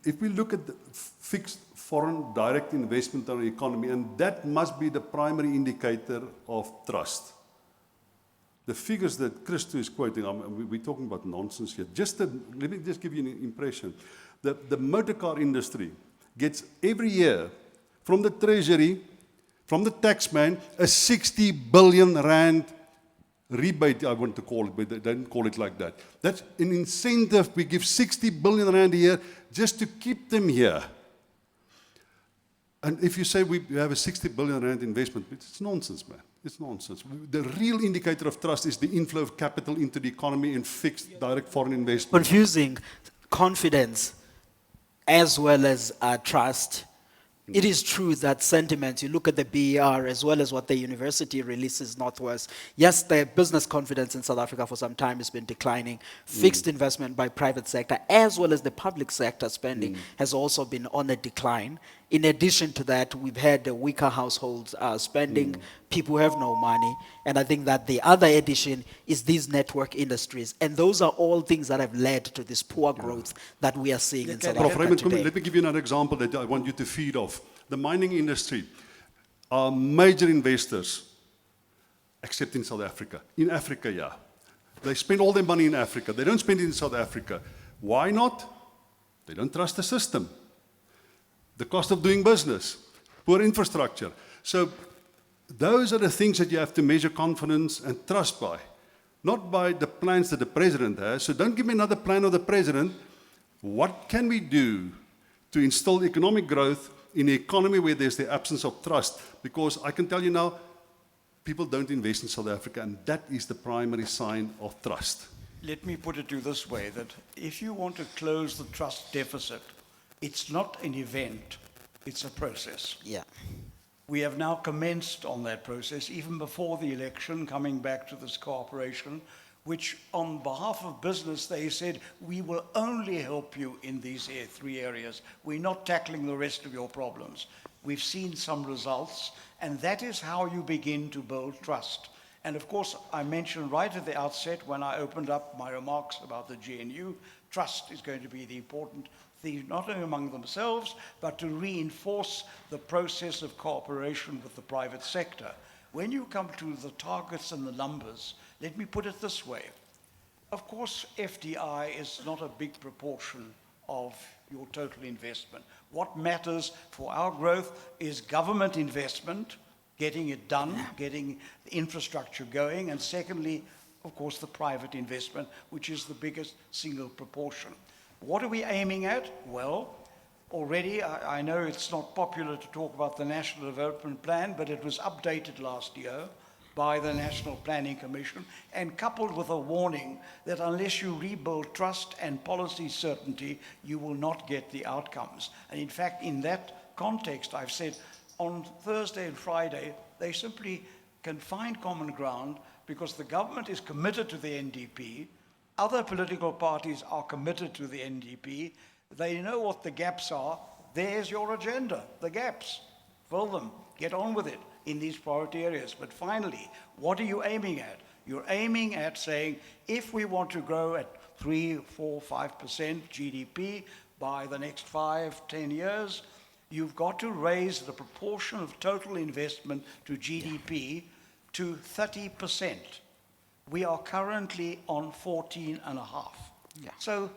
If we look at the fixed foreign direct investment in our economy, and that must be the primary indicator of trust. The figures that Christo is quoting, we're talking about nonsense here. Let me just give you an impression. The motor car industry gets every year from the Treasury, from the taxman, a 60 billion rand rebate, I want to call it, but they don't call it like that. That's an incentive. We give 60 billion rand a year just to keep them here. And if you say we have a 60 billion rand investment, it's nonsense, man. It's nonsense. The real indicator of trust is the inflow of capital into the economy and fixed direct foreign investment. Confusing confidence as well as trust. It is true that sentiment, you look at the BER as well as what the university releases Northwest. Yes, the business confidence in South Africa for some time has been declining. Fixed investment by private sector as well as the public sector spending has also been on a decline. In addition to that, we've had the weaker households spending. People have no money. And I think that the other addition is these network industries. And those are all things that have led to this poor growth that we are seeing in South Prof. Africa Raymond, today. let me give you another example that I want you to feed off. The mining industry are major investors, except in South Africa. In Africa, yeah. They spend all their money in Africa. They don't spend it in South Africa. Why not? They don't trust the system. The cost of doing business, poor infrastructure. So those are the things that you have to measure confidence and trust by, not by the plans that the president has. So don't give me another plan of the president. What can we do to instill economic growth in an economy where there's the absence of trust? Because I can tell you now, people don't invest in South Africa, and that is the primary sign of trust. Let me put it to you this way, that if you want to close the trust deficit, it's not an event, it's a process. Yeah. We have now commenced on that process, even before the election, coming back to this cooperation, which on behalf of business, they said, we will only help you in these 3 areas. We're not tackling the rest of your problems. We've seen some results, and that is how you begin to build trust. And of course, I mentioned right at the outset when I opened up my remarks about the GNU, trust is going to be the important thing, not only among themselves, but to reinforce the process of cooperation with the private sector. When you come to the targets and the numbers, let me put it this way. Of course, FDI is not a big proportion of your total investment. What matters for our growth is government investment, getting it done, getting the infrastructure going, and secondly, of course, the private investment, which is the biggest single proportion. What are we aiming at? Well, already, I know it's not popular to talk about the National Development Plan, but it was updated last year by the National Planning Commission, and coupled with a warning that unless you rebuild trust and policy certainty, you will not get the outcomes. And in fact, in that context, I've said on Thursday and Friday, they simply can find common ground because the government is committed to the NDP, other political parties are committed to the NDP, they know what the gaps are. There's your agenda, the gaps. Fill them, get on with it in these priority areas. But finally, what are you aiming at? You're aiming at saying, if we want to grow at 3, 4, 5% GDP by the next 5, 10 years, you've got to raise the proportion of total investment to GDP to 30%. We are currently on 14.5%. So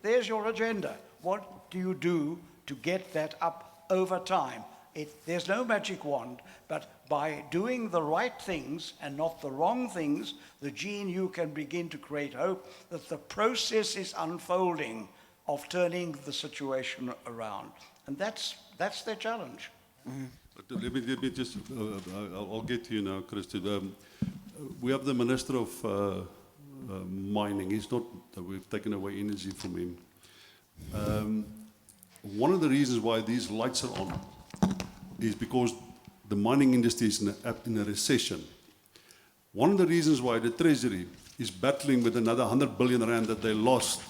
there's your agenda. What do you do to get that up over time? There's no magic wand, but by doing the right things and not the wrong things, the GNU can begin to create hope that the process is unfolding of turning the situation around. And that's their challenge. But let me just, I'll get to you now, Christy. We have the Minister of Mining. He's not, we've taken away energy from him. One of the reasons why these lights are on is because the mining industry is in a recession. One of the reasons why the Treasury is battling with another 100 billion rand that they lost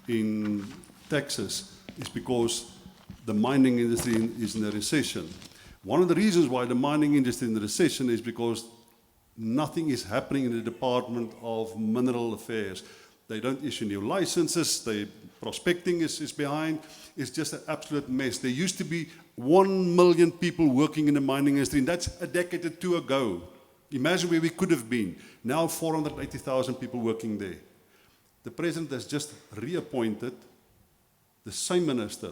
in taxes is because the mining industry is in a recession. One of the reasons why the mining industry is in a recession is because nothing is happening in the Department of Mineral Affairs. They don't issue new licenses, the prospecting is behind, it's just an absolute mess. There used to be 1 million people working in the mining industry, and that's a decade or two ago. Imagine where we could have been. Now 480,000 people working there. The President has just reappointed the same minister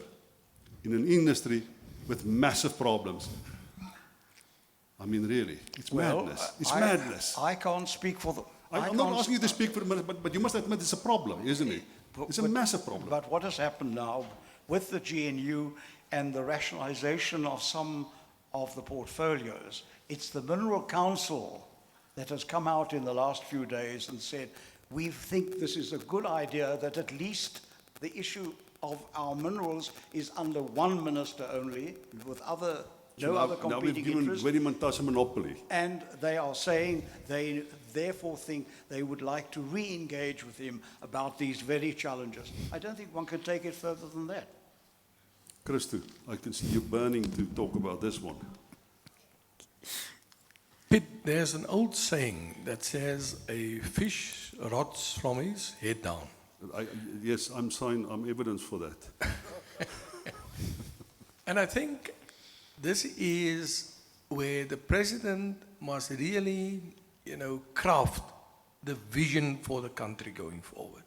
in an industry with massive problems. I mean, really, it's madness. It's madness. I can't speak for the... I'm not asking you to speak for a minute, but you must admit it's a problem, isn't it? It's a massive problem. But what has happened now with the GNU and the rationalization of some of the portfolios, it's the Mineral Council that has come out in the last few days and said, we think this is a good idea that at least the issue of our minerals is under one minister only, with no other competing interests. Now we've given Veritas a monopoly. And they are saying they therefore think they would like to re-engage with him about these very challenges. I don't think one can take it further than that. Christo, I can see you burning to talk about this one. Pitt, there's an old saying that says a fish rots from his head down. Yes, I'm evidence for that. And I think this is where the president must really, craft the vision for the country going forward.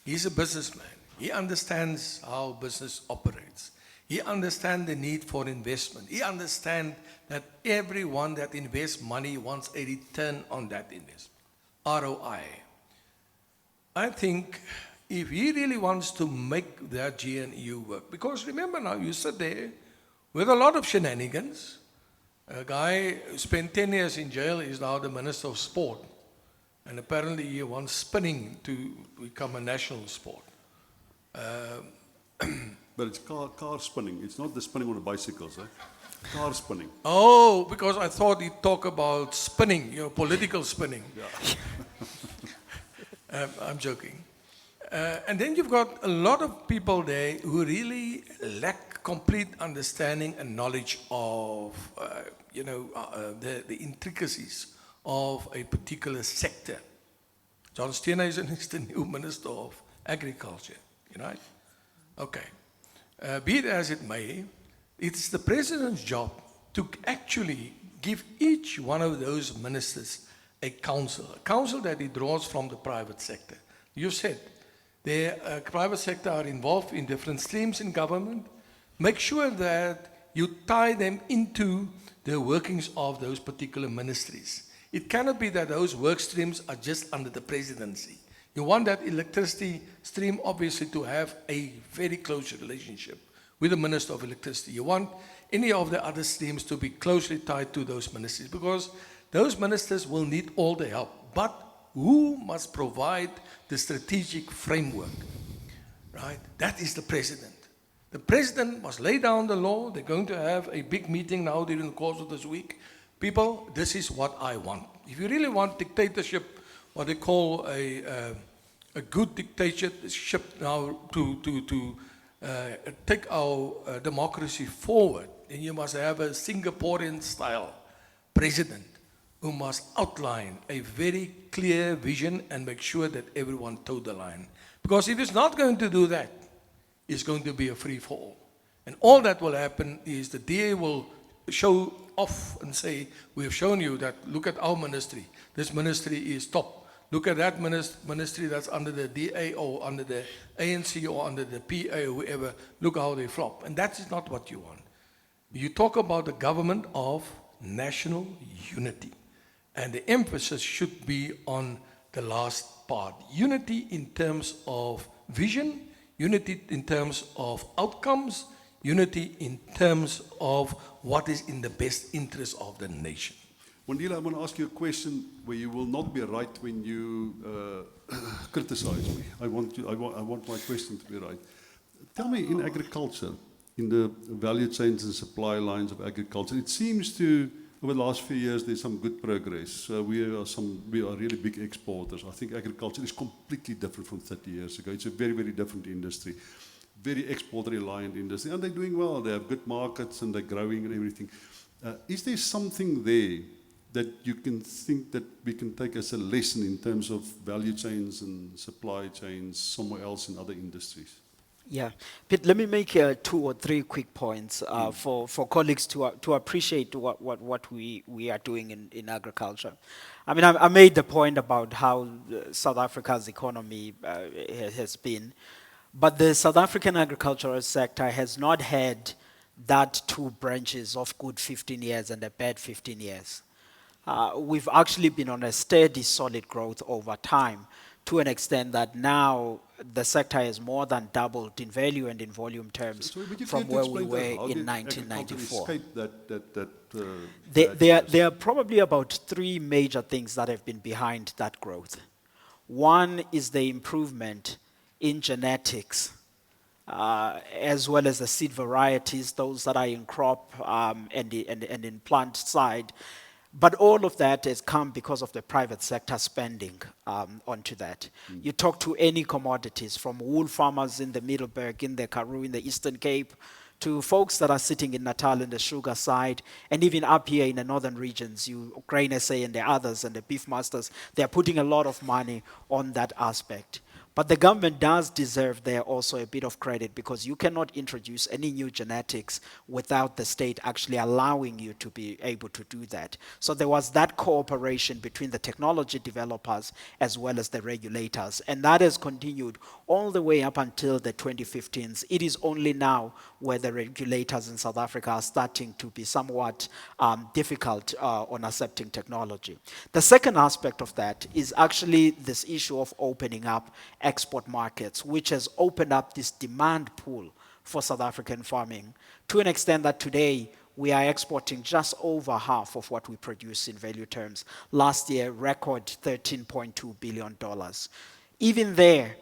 He's a businessman. He understands how business operates. He understands the need for investment. He understands that everyone that invests money wants a return on that investment, ROI. I think if he really wants to make that GNU work, because remember now, you sit there with a lot of shenanigans. A guy who spent 10 years in jail is now the Minister of Sport. And apparently he wants spinning to become a national sport. But it's car spinning. It's not the spinning on the bicycles, eh? Car spinning. Oh, because I thought he'd talk about spinning, political spinning. Yeah. I'm joking. And then you've got a lot of people there who really lack complete understanding and knowledge of, the intricacies of a particular sector. John Steenhuisen is the new Minister of Agriculture, right? Okay. Be it as it may, it's the President's job to actually give each one of those ministers a council that he draws from the private sector. You said, The private sector are involved in different streams in government. Make sure that you tie them into the workings of those particular ministries. It cannot be that those work streams are just under the presidency. You want that electricity stream obviously to have a very close relationship with the Minister of Electricity. You want any of the other streams to be closely tied to those ministries because those ministers will need all the help. But who must provide the strategic framework? Right? That is the president. The president must lay down the law. They're going to have a big meeting now during the course of this week. People, this is what I want. If you really want dictatorship, what they call a good dictatorship now to take our democracy forward, then you must have a Singaporean-style president who must outline a very clear vision and make sure that everyone toe the line. Because if it's not going to do that, it's going to be a free fall. And all that will happen is the DA will show off and say, we have shown you that, look at our ministry. This ministry is top. Look at that ministry that's under the DA or under the ANC or under the PA or whoever. Look how they flop. And that is not what you want. You talk about the government of national unity. And the emphasis should be on the last part. Unity in terms of vision, unity in terms of outcomes, unity in terms of what is in the best interest of the nation. Wandile, I want to ask you a question where you will not be right when you criticize me. I want my question to be right. Tell me, in agriculture, in the value chains and supply lines of agriculture, it seems to, over the last few years, there's some good progress. We are really big exporters. I think agriculture is completely different from 30 years ago. It's a very, very different industry, very export-reliant industry, and they're doing well. They have good markets and they're growing and everything. Is there something there that you can think that we can take as a lesson in terms of value chains and supply chains somewhere else in other industries? Yeah, Pete, let me make 2 or 3 quick points for colleagues to appreciate what we are doing in agriculture. I mean, I made the point about how South Africa's economy has been, but the South African agricultural sector has not had that 2 branches of good 15 years and a bad 15 years. We've actually been on a steady, solid growth over time, to an extent that now the sector has more than doubled in value and in volume terms from where we were in 1994. There are probably about 3 major things that have been behind that growth. One is the improvement in genetics, as well as the seed varieties, those that are in crop and in plant side. But all of that has come because of the private sector spending onto that. You talk to any commodities, from wool farmers in the Middelburg, in the Karoo, in the Eastern Cape, to folks that are sitting in Natal in the sugar side, and even up here in the northern regions, you Grain SA and the others and the beef masters, they're putting a lot of money on that aspect. But the government does deserve there also a bit of credit, because you cannot introduce any new genetics without the state actually allowing you to be able to do that. So there was that cooperation between the technology developers as well as the regulators. And that has continued all the way up until the 2015s. It is only now where the regulators in South Africa are starting to be somewhat difficult on accepting technology. The second aspect of that is actually this issue of opening up export markets, which has opened up this demand pool for South African farming to an extent that today we are exporting just over half of what we produce in value terms. Last year, record $13.2 billion. Even there,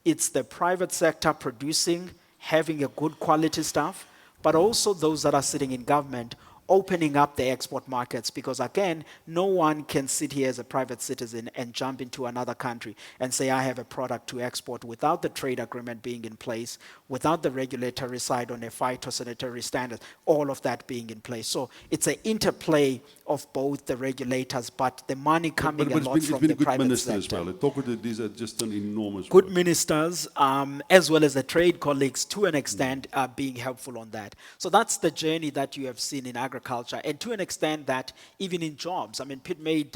it's the private sector producing, having a good quality stuff, but also those that are sitting in government opening up the export markets, because again, no one can sit here as a private citizen and jump into another country and say, I have a product to export without the trade agreement being in place, without the regulatory side on a phytosanitary standard, all of that being in place. So it's an interplay of both the regulators, but the money coming a lot from the private sector. As well. Talk with these are just an enormous Good work. ministers, as well as the trade colleagues, to an extent, are being helpful on that. So that's the journey that you have seen in agriculture, and to an extent that even in jobs. I mean, Pitt made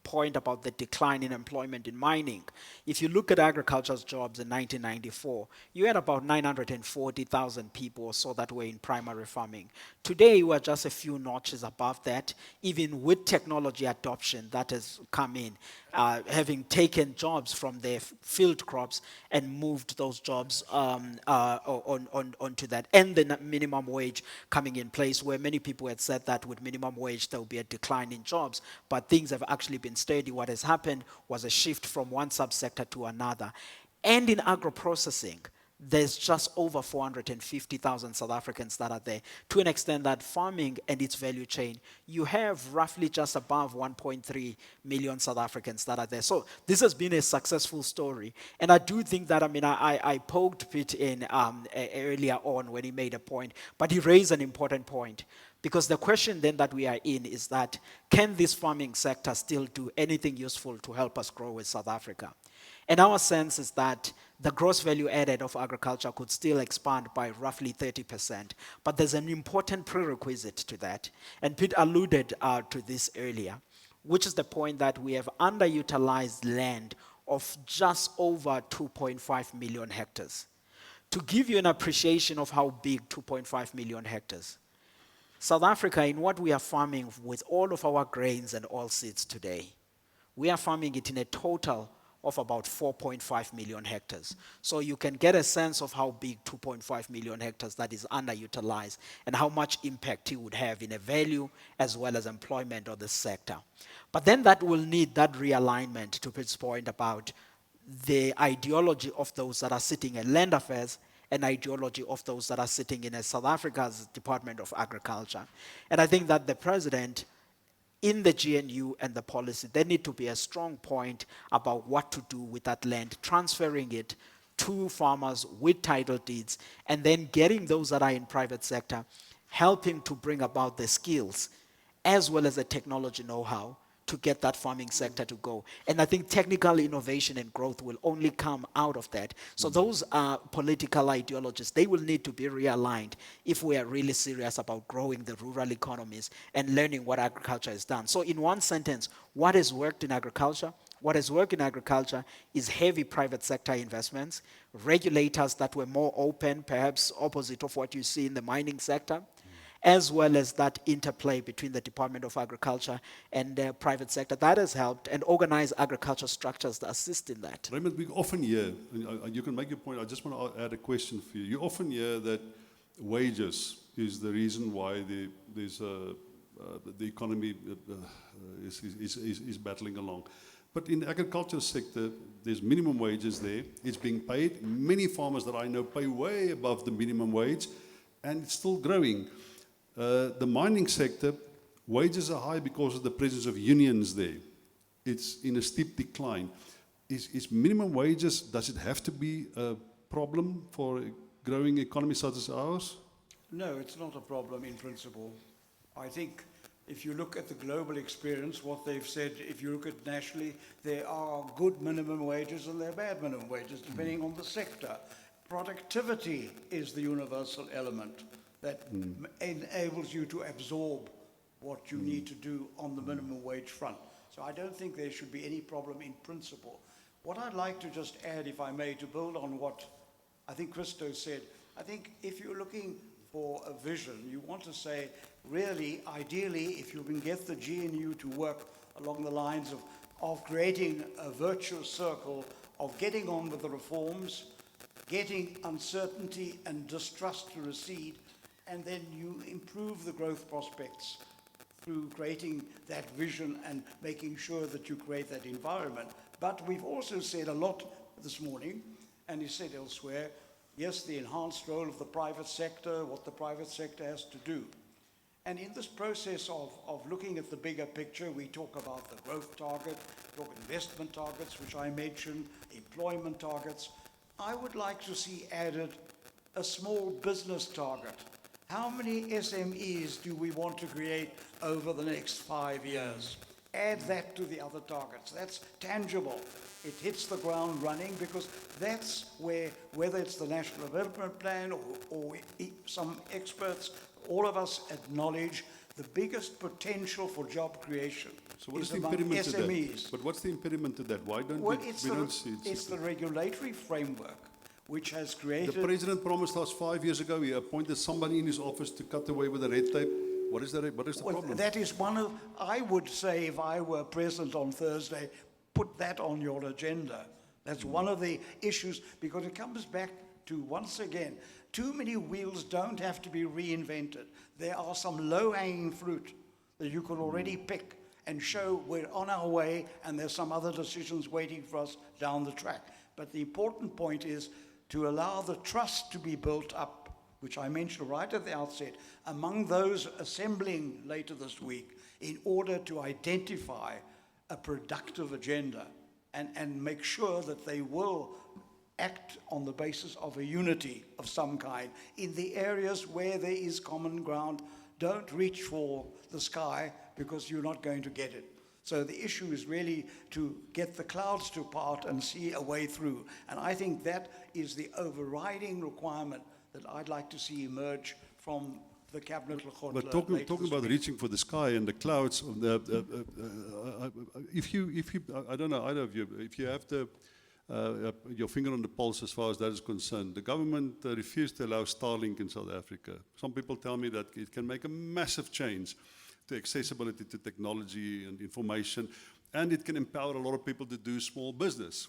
point about the decline in employment in mining. If you look at agriculture's jobs in 1994, you had about 940,000 people or so that were in primary farming. Today, we're just a few notches above that, even with technology adoption that has come in, having taken jobs from their field crops and moved those jobs onto that, and the minimum wage coming in place, where many people had said that with minimum wage there will be a decline in jobs, but things have actually been steady. What has happened was a shift from one subsector to another. And in agro-processing, there's just over 450,000 South Africans that are there. To an extent that farming and its value chain, you have roughly just above 1.3 million South Africans that are there. So this has been a successful story. And I do think that, I poked Pitt in earlier on when he made a point, but he raised an important point. Because the question then that we are in is that, can this farming sector still do anything useful to help us grow with South Africa? And our sense is that the gross value added of agriculture could still expand by roughly 30%. But there's an important prerequisite to that. And Pete alluded to this earlier, which is the point that we have underutilized land of just over 2.5 million hectares. To give you an appreciation of how big 2.5 million hectares, South Africa, in what we are farming with all of our grains and oilseeds today, we are farming it in a total of about 4.5 million hectares. So you can get a sense of how big 2.5 million hectares that is underutilized and how much impact it would have in a value as well as employment of the sector. But then that will need that realignment, to Pete's point about the ideology of those that are sitting in land affairs and ideology of those that are sitting in South Africa's Department of Agriculture. And I think that the president, in the GNU and the policy, there need to be a strong point about what to do with that land, transferring it to farmers with title deeds, and then getting those that are in private sector, helping to bring about the skills as well as the technology know-how to get that farming sector to go. And I think technical innovation and growth will only come out of that. So those political ideologies, they will need to be realigned if we are really serious about growing the rural economies and learning what agriculture has done. So in one sentence, what has worked in agriculture? What has worked in agriculture is heavy private sector investments, regulators that were more open, perhaps opposite of what you see in the mining sector, as well as that interplay between the Department of Agriculture and the private sector. That has helped, and organized agriculture structures that assist in that. Raymond, we often hear, and you can make your point, I just want to add a question for you. You often hear that wages is the reason why the economy is battling along. But in the agriculture sector, there's minimum wages there. It's being paid. Many farmers that I know pay way above the minimum wage, and it's still growing. The mining sector, wages are high because of the presence of unions there. It's in a steep decline. Is minimum wages, does it have to be a problem for a growing economy such as ours? No, it's not a problem in principle. I think if you look at the global experience, what they've said, if you look at nationally, there are good minimum wages and there are bad minimum wages, depending on the sector. Productivity is the universal element that enables you to absorb what you need to do on the minimum wage front. So I don't think there should be any problem in principle. What I'd like to just add, if I may, to build on what I think Christo said, I think if you're looking for a vision, you want to say, really, ideally, if you can get the GNU to work along the lines of creating a virtuous circle, of getting on with the reforms, getting uncertainty and distrust to recede, and then you improve the growth prospects through creating that vision and making sure that you create that environment. But we've also said a lot this morning, and you said elsewhere, yes, the enhanced role of the private sector, what the private sector has to do. And in this process of looking at the bigger picture, we talk about the growth target, talk investment targets, which I mentioned, employment targets. I would like to see added a small business target. How many SMEs do we want to create over the next 5 years? Add that to the other targets. That's tangible. It hits the ground running, because that's where, whether it's the National Development Plan or some experts, all of us acknowledge the biggest potential for job creation So what is is the among impediment to SMEs. that? But what's the impediment to that? Why don't Well, we it's, don't see it? it's the regulatory framework which has created... The president promised us 5 years ago, he appointed somebody in his office to cut away with the red tape. What is the Well, problem? that is one of, I would say, if I were president on Thursday, put that on your agenda. That's one of the issues, because it comes back to, once again, too many wheels don't have to be reinvented. There are some low-hanging fruit that you can already pick and show we're on our way, and there's some other decisions waiting for us down the track. But the important point is to allow the trust to be built up, which I mentioned right at the outset, among those assembling later this week in order to identify a productive agenda and make sure that they will act on the basis of a unity of some kind. In the areas where there is common ground, don't reach for the sky because you're not going to get it. So the issue is really to get the clouds to part and see a way through. And I think that is the overriding requirement that I'd like to see emerge from the Cabinet. But talking about reaching for the sky and the clouds, if you, I don't know either of you, if you have your finger on the pulse as far as that is concerned, the government refused to allow Starlink in South Africa. Some people tell me that it can make a massive change to accessibility to technology and information, and it can empower a lot of people to do small business.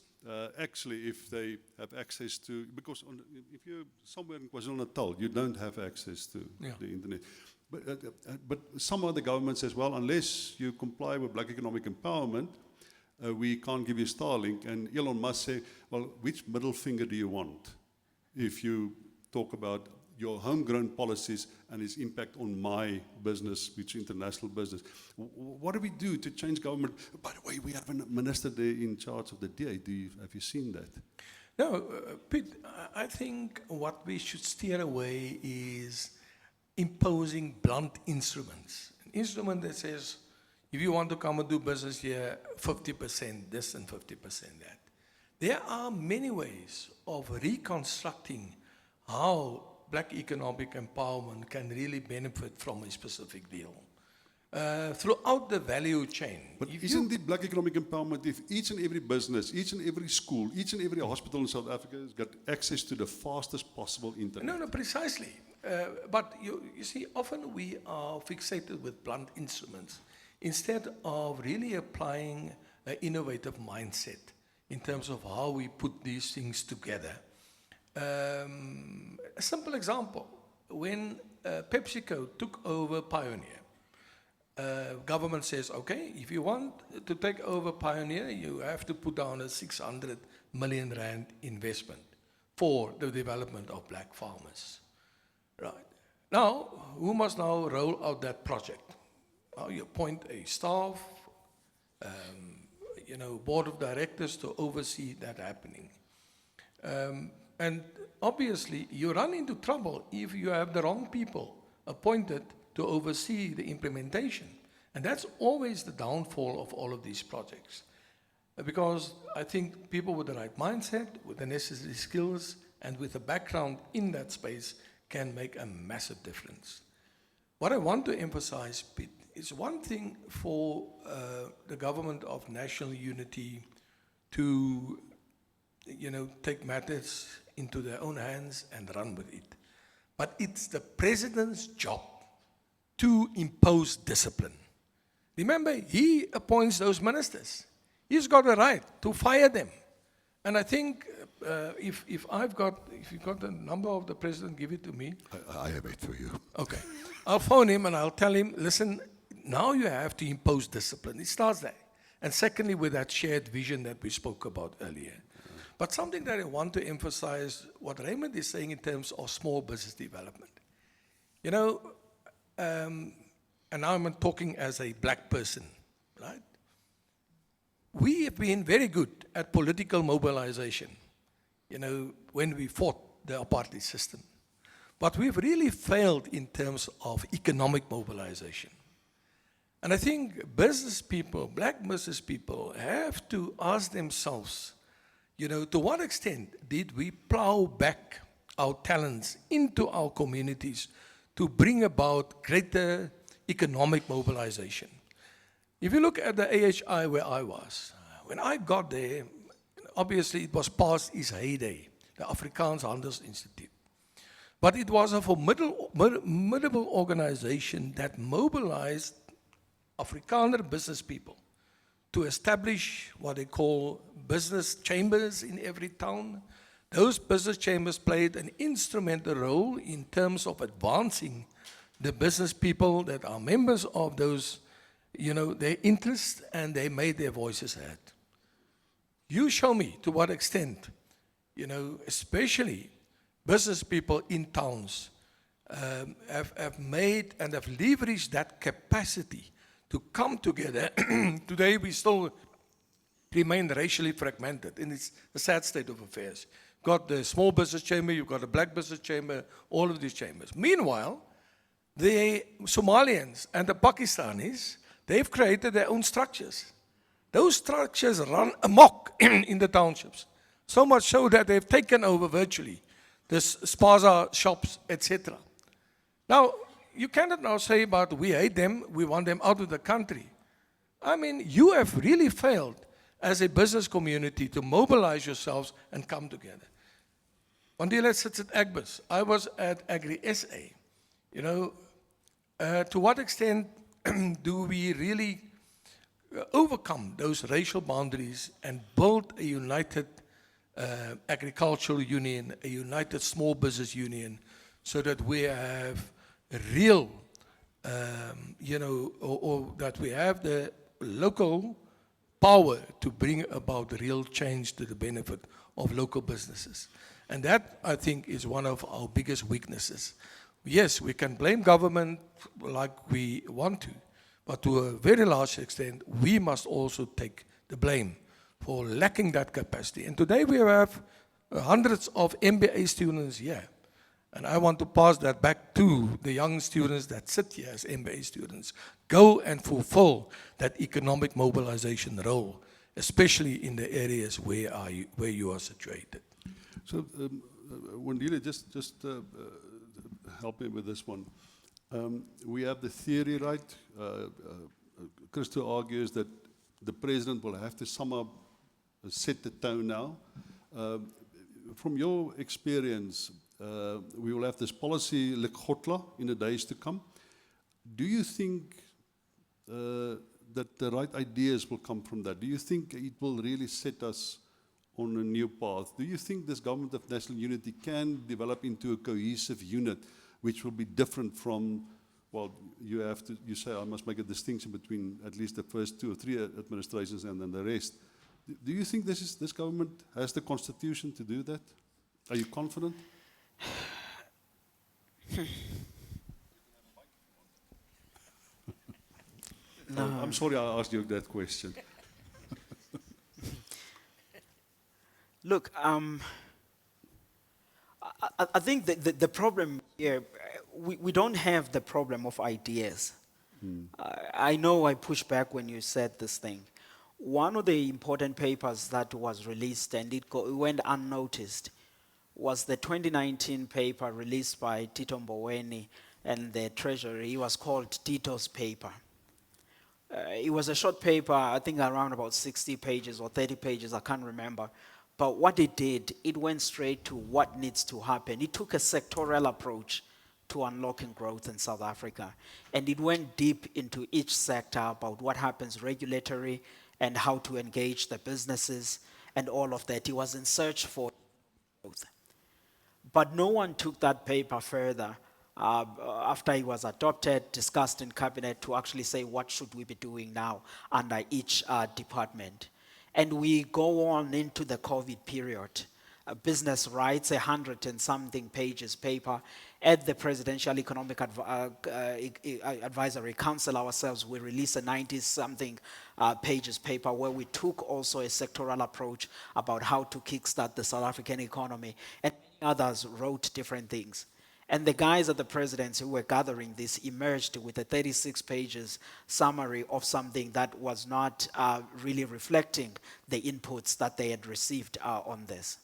Actually, if they have access to, because if you're somewhere in KwaZulu-Natal, you don't have access to the internet. But some of the government says, well, unless you comply with Black Economic Empowerment, we can't give you Starlink. And Elon Musk say, well, which middle finger do you want if you talk about your homegrown policies and its impact on my business, which is international business? What do we do to change government? By the way, we have a minister there in charge of the DA. Have you seen that? No, Pete, I think what we should steer away is imposing blunt instruments. An instrument that says, if you want to come and do business here, 50% this and 50% that. There are many ways of reconstructing how Black economic empowerment can really benefit from a specific deal throughout the value chain. But isn't it Black economic empowerment if each and every business, each and every school, each and every hospital in South Africa has got access to the fastest possible internet? No, precisely. But you see, often we are fixated with blunt instruments instead of really applying an innovative mindset in terms of how we put these things together. A simple example, when PepsiCo took over Pioneer, government says, okay, if you want to take over Pioneer, you have to put down a 600 million rand investment for the development of black farmers. Right. Now, who must now roll out that project? You appoint a staff, board of directors to oversee that happening. And obviously, you run into trouble if you have the wrong people appointed to oversee the implementation. And that's always the downfall of all of these projects. Because I think people with the right mindset, with the necessary skills, and with a background in that space can make a massive difference. What I want to emphasize, Pete, is one thing for the government of national unity to take matters into their own hands and run with it. But it's the president's job to impose discipline. Remember, he appoints those ministers. He's got a right to fire them. And I think if you've got the number of the president, give it to me. I have it for you. Okay. I'll phone him and I'll tell him, listen, now you have to impose discipline. It starts there. And secondly, with that shared vision that we spoke about earlier. But something that I want to emphasize, what Raymond is saying in terms of small business development. And now I'm talking as a black person, right? We have been very good at political mobilization, when we fought the apartheid system. But we've really failed in terms of economic mobilization. And I think business people, black business people, have to ask themselves, to what extent did we plow back our talents into our communities to bring about greater economic mobilization? If you look at the AHI where I was, when I got there, obviously it was past its heyday, the Afrikaans Handels Institute. But it was a formidable organization that mobilized Afrikaner business people to establish what they call business chambers in every town. Those business chambers played an instrumental role in terms of advancing the business people that are members of those, their interests, and they made their voices heard. You show me to what extent, especially business people in towns have made and have leveraged that capacity to come together. Today we still remain racially fragmented, and it's a sad state of affairs. You've got the small business chamber, you've got the black business chamber, all of these chambers. Meanwhile, the Somalians and the Pakistanis, they've created their own structures. Those structures run amok in the townships. So much so that they've taken over virtually the spaza shops, etc. Now, you cannot now say about we hate them, we want them out of the country. I mean, you have really failed as a business community to mobilize yourselves and come together. Wandile sits at Agbus. I was at Agri SA. To what extent do we really overcome those racial boundaries and build a united agricultural union, a united small business union, so that we have a real, or that we have the local power to bring about real change to the benefit of local businesses. And that, I think, is one of our biggest weaknesses. Yes, we can blame government like we want to, but to a very large extent, we must also take the blame for lacking that capacity. And today we have hundreds of MBA students here. And I want to pass that back to the young students that sit here as MBA students. Go and fulfill that economic mobilization role, especially in the areas where you are situated. So, Wandile, just help me with this one. We have the theory, right? Christo argues that the president will have to somehow set the tone now. From your experience, we will have this policy lekgotla in the days to come. Do you think that the right ideas will come from that? Do you think it will really set us on a new path? Do you think this government of national unity can develop into a cohesive unit which will be different from, well, you say I must make a distinction between at least the first 2 or 3 administrations and then the rest. Do you think this government has the constitution to do that? Are you confident? No. I'm sorry I asked you that question. Look, I think the problem here, we don't have the problem of ideas. I know I pushed back when you said this thing. One of the important papers that was released and it went unnoticed was the 2019 paper released by Tito Mboweni and the Treasury. It was called Tito's paper. It was a short paper, I think around about 60 pages or 30 pages, I can't remember. But what it did, it went straight to what needs to happen. It took a sectoral approach to unlocking growth in South Africa. And it went deep into each sector about what happens regulatory and how to engage the businesses and all of that. It was in search for growth. But no one took that paper further after it was adopted, discussed in cabinet to actually say what should we be doing now under each department. And we go on into the COVID period. Business writes 100 and something pages paper. At the Presidential Economic Advisory Council ourselves, we released a 90-something pages paper where we took also a sectoral approach about how to kickstart the South African economy. And others wrote different things. And the guys at the presidency who were gathering this emerged with a 36 pages summary of something that was not really reflecting the inputs that they had received on this.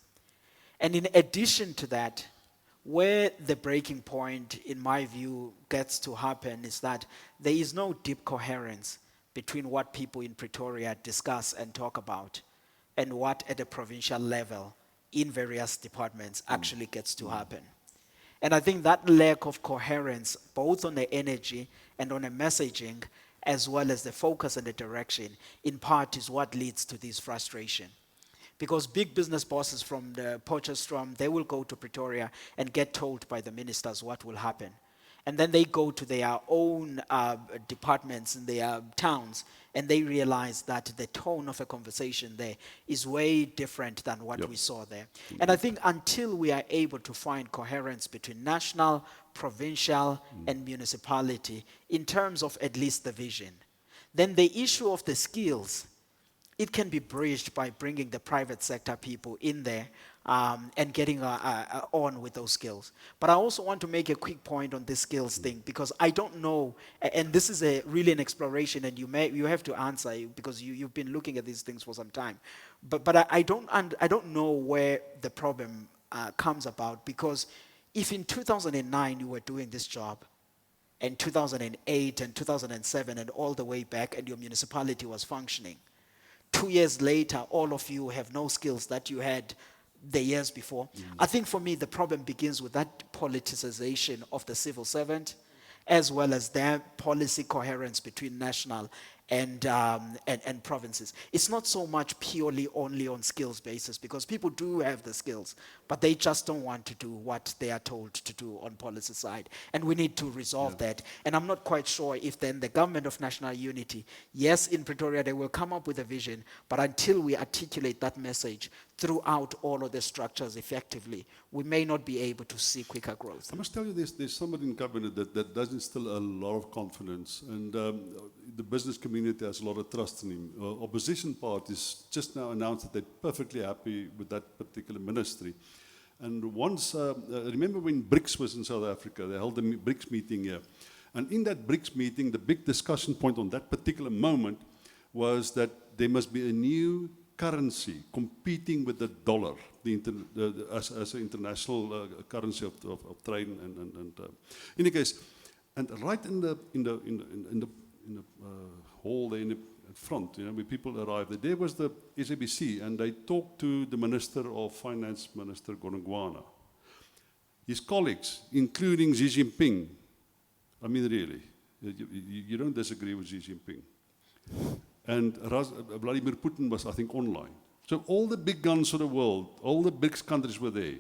And in addition to that, where the breaking point, in my view, gets to happen is that there is no deep coherence between what people in Pretoria discuss and talk about and what at a provincial level in various departments actually gets to happen. And I think that lack of coherence, both on the energy and on the messaging, as well as the focus and the direction, in part is what leads to this frustration. Because big business bosses from the Potchefstroom, they will go to Pretoria and get told by the ministers what will happen. And then they go to their own departments in their towns, and they realize that the tone of a conversation there is way different than what we saw there. And I think until we are able to find coherence between national, provincial, and municipality in terms of at least the vision, then the issue of the skills, it can be bridged by bringing the private sector people in there and getting on with those skills. But I also want to make a quick point on this skills thing, because I don't know, and this is really an exploration, and you have to answer because you've been looking at these things for some time. But I don't know where the problem comes about, because if in 2009 you were doing this job, and 2008 and 2007 and all the way back, and your municipality was functioning, 2 years later, all of you have no skills that you had the years before. I think for me, the problem begins with that politicization of the civil servant, as well as their policy coherence between national and provinces. It's not so much purely only on skills basis, because people do have the skills, but they just don't want to do what they are told to do on policy side. And we need to resolve that. And I'm not quite sure if then the government of national unity, yes, in Pretoria, they will come up with a vision, but until we articulate that message throughout all of the structures effectively, we may not be able to see quicker growth. I must tell you, there's somebody in cabinet that does instill a lot of confidence, and the business community has a lot of trust in him. Opposition parties just now announced that they're perfectly happy with that particular ministry. And once, remember when BRICS was in South Africa, they held a BRICS meeting here. And in that BRICS meeting, the big discussion point on that particular moment was that there must be a new currency competing with the dollar, as an international currency of trade and in any case, and right in the hall there in the front, where people arrived, there was the SABC, and they talked to the Minister of Finance, Minister Gonogwana, his colleagues, including Xi Jinping. I mean, really, you don't disagree with Xi Jinping. And Vladimir Putin was, I think, online. So all the big guns of the world, all the BRICS countries were there.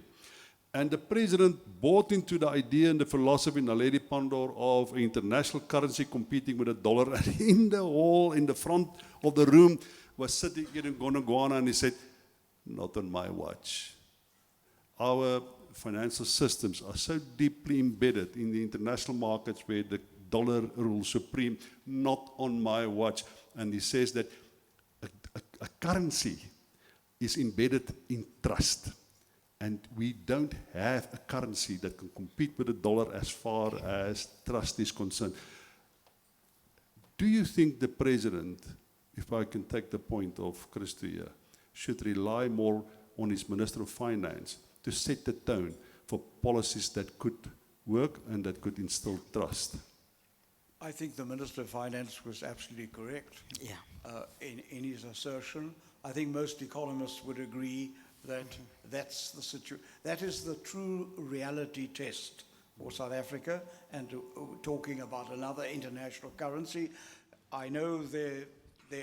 And the president bought into the idea and the philosophy, Naledi Pandor, of an international currency competing with the dollar. And in the hall, in the front of the room, was sitting in Gonogwana, and he said, not on my watch. Our financial systems are so deeply embedded in the international markets where the dollar rules supreme, not on my watch. And he says that a currency is embedded in trust. And we don't have a currency that can compete with the dollar as far as trust is concerned. Do you think the president, if I can take the point of Christo here, should rely more on his Minister of Finance to set the tone for policies that could work and that could instill trust? I think the Minister of Finance was absolutely correct in his assertion. I think most economists would agree that that's the situation. That is the true reality test for South Africa. And talking about another international currency, I know there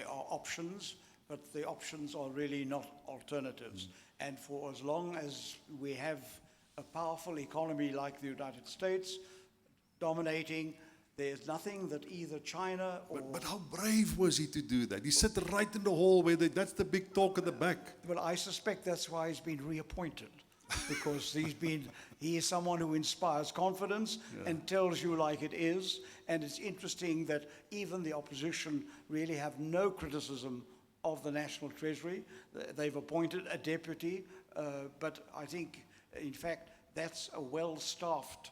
are options, but the options are really not alternatives. And for as long as we have a powerful economy like the United States dominating, there's nothing that either China or... But how brave was he to do that? He sat right in the hall where that's the big talk at the back. Well, I suspect that's why he's been reappointed, because he is someone who inspires confidence and tells you like it is. And it's interesting that even the opposition really have no criticism of the National Treasury. They've appointed a deputy, but I think, in fact, that's a well-staffed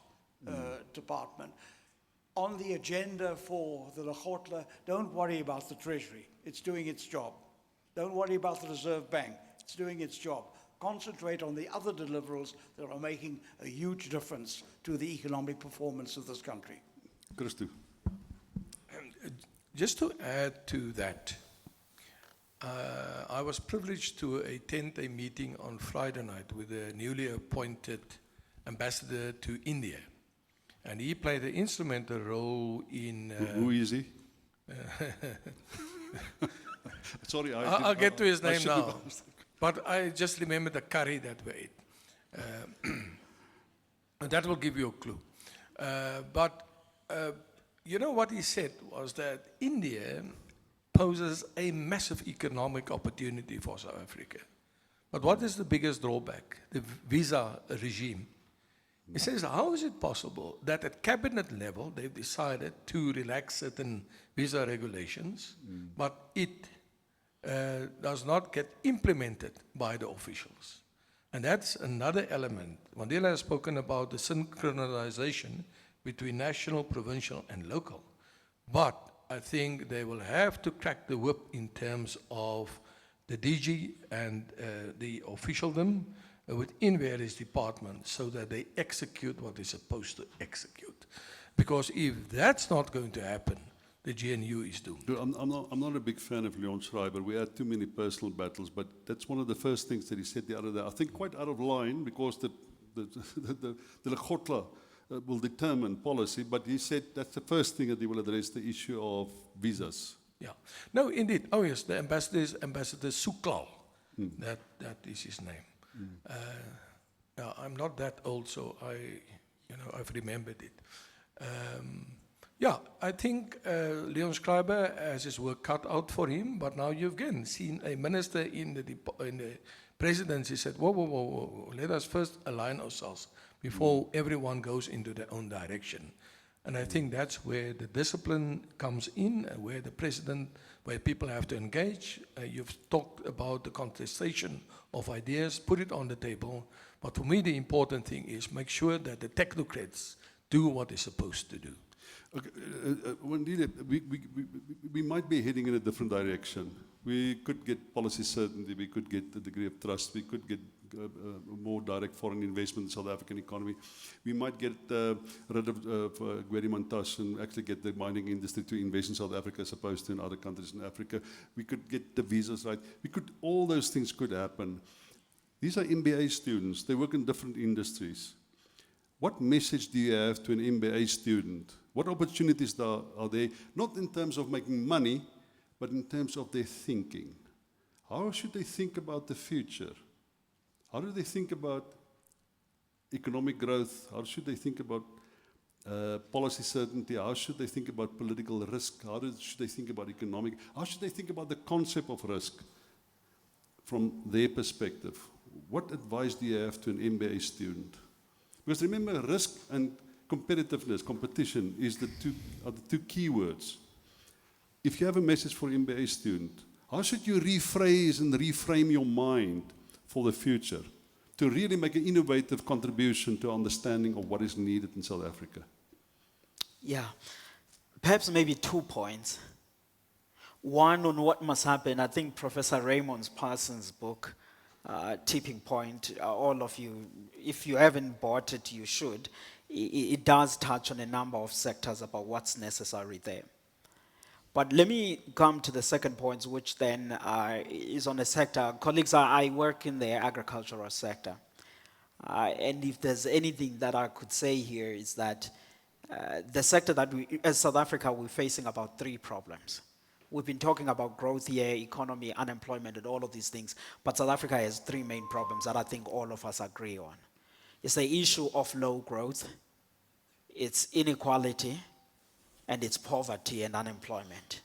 department. On the agenda for the Lekgotla, don't worry about the Treasury. It's doing its job. Don't worry about the Reserve Bank. It's doing its job. Concentrate on the other deliverables that are making a huge difference to the economic performance of this country. Christo. just to add to that, I was privileged to attend a meeting on Friday night with the newly appointed ambassador to India. And he played an instrumental role in... Who is he? Sorry, I'll get to his I name should have now. asked. But I just remember the curry that we ate. That will give you a clue. You know what he said was that India poses a massive economic opportunity for South Africa. But what is the biggest drawback? The visa regime. He says, how is it possible that at cabinet level they've decided to relax certain visa regulations, but it does not get implemented by the officials? And that's another element. Mandela has spoken about the synchronization between national, provincial, and local. But I think they will have to crack the whip in terms of the DG and the officialdom within various departments so that they execute what they're supposed to execute. Because if that's not going to happen, the GNU is doomed. Look, I'm not a big fan of Leon Schreiber. We had too many personal battles, but that's one of the first things that he said the other day. I think quite out of line because the Lekgotla will determine policy, but he said that's the first thing that he will address, the issue of visas. Yeah. No, indeed. Oh, yes, the ambassador is Ambassador Suklal. That is his name. Yeah, I'm not that old, so I've remembered it. Yeah, I think Leon Schreiber has his work cut out for him, but now you've again seen a minister in the presidency said, whoa, let us first align ourselves before everyone goes into their own direction. And I think that's where the discipline comes in, and where people have to engage. You've talked about the contestation of ideas, put it on the table. But for me, the important thing is make sure that the technocrats do what they're supposed to do. Okay, we might be heading in a different direction. We could get policy certainty, we could get a degree of trust, we could get more direct foreign investment in the South African economy. We might get rid of Gweri Montas and actually get the mining industry to invest in South Africa as opposed to in other countries in Africa. We could get the visas right. All those things could happen. These are MBA students. They work in different industries. What message do you have to an MBA student? What opportunities are there, not in terms of making money, but in terms of their thinking? How should they think about the future? How do they think about economic growth? How should they think about policy certainty? How should they think about political risk? Should they think about economic? How should they think about the concept of risk from their perspective? What advice do you have to an MBA student? Because remember, risk and competitiveness, competition, are the two key words. If you have a message for an MBA student, how should you rephrase and reframe your mind for the future to really make an innovative contribution to understanding of what is needed in South Africa? Yeah, perhaps maybe 2 points. One on what must happen. I think Professor Raymond Parsons' book, Tipping Point, all of you, if you haven't bought it, you should. It does touch on a number of sectors about what's necessary there. But let me come to the second point, which then is on a sector. Colleagues, I work in the agricultural sector. And if there's anything that I could say here is that the sector that we, as South Africa, we're facing about 3 problems. We've been talking about growth here, economy, unemployment, and all of these things. But South Africa has 3 main problems that I think all of us agree on. It's the issue of low growth, it's inequality, and it's poverty and unemployment.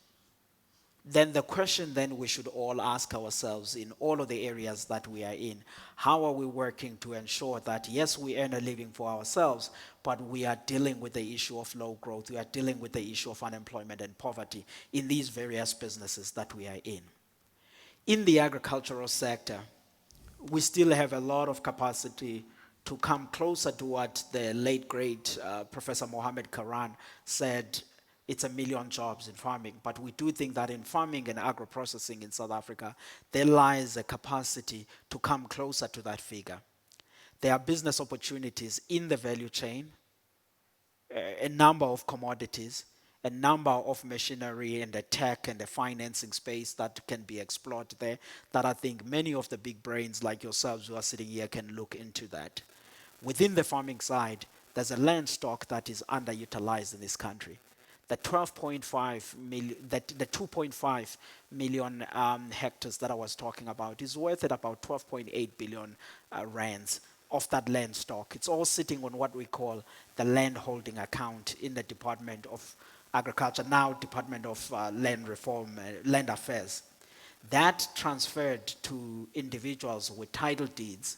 Then the question then we should all ask ourselves in all of the areas that we are in, how are we working to ensure that, yes, we earn a living for ourselves, but we are dealing with the issue of low growth, we are dealing with the issue of unemployment and poverty in these various businesses that we are in. In the agricultural sector, we still have a lot of capacity to come closer to what the late great Professor Mohammed Karan said. It's 1 million jobs in farming, but we do think that in farming and agro-processing in South Africa, there lies a capacity to come closer to that figure. There are business opportunities in the value chain, a number of commodities, a number of machinery and the tech and the financing space that can be explored there, that I think many of the big brains like yourselves who are sitting here can look into that. Within the farming side, there's a land stock that is underutilized in this country. The 12.5 million, the 2.5 million hectares that I was talking about is worth at about 12.8 billion rands of that land stock. It's all sitting on what we call the land holding account in the Department of Agriculture, now Department of Land Reform, Land Affairs. That transferred to individuals with title deeds,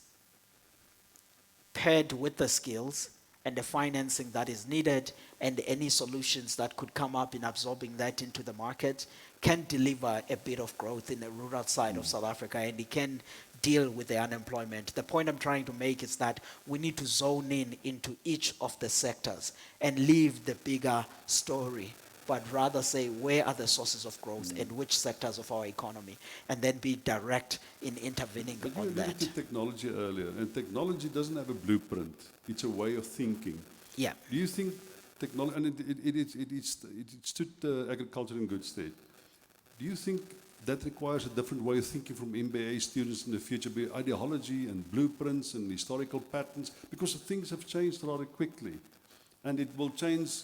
paired with the skills and the financing that is needed and any solutions that could come up in absorbing that into the market, can deliver a bit of growth in the rural side of South Africa, and it can deal with the unemployment. The point I'm trying to make is that we need to zone in into each of the sectors and leave the bigger story, but rather say where are the sources of growth and which sectors of our economy, and then be direct in intervening But you on alluded that. to technology earlier, and technology doesn't have a blueprint. It's a way of thinking. Yeah. Do you think technology, and it stood agriculture in good stead. Do you think that requires a different way of thinking from MBA students in the future, be ideology and blueprints and historical patterns? Because things have changed rather quickly, and it will change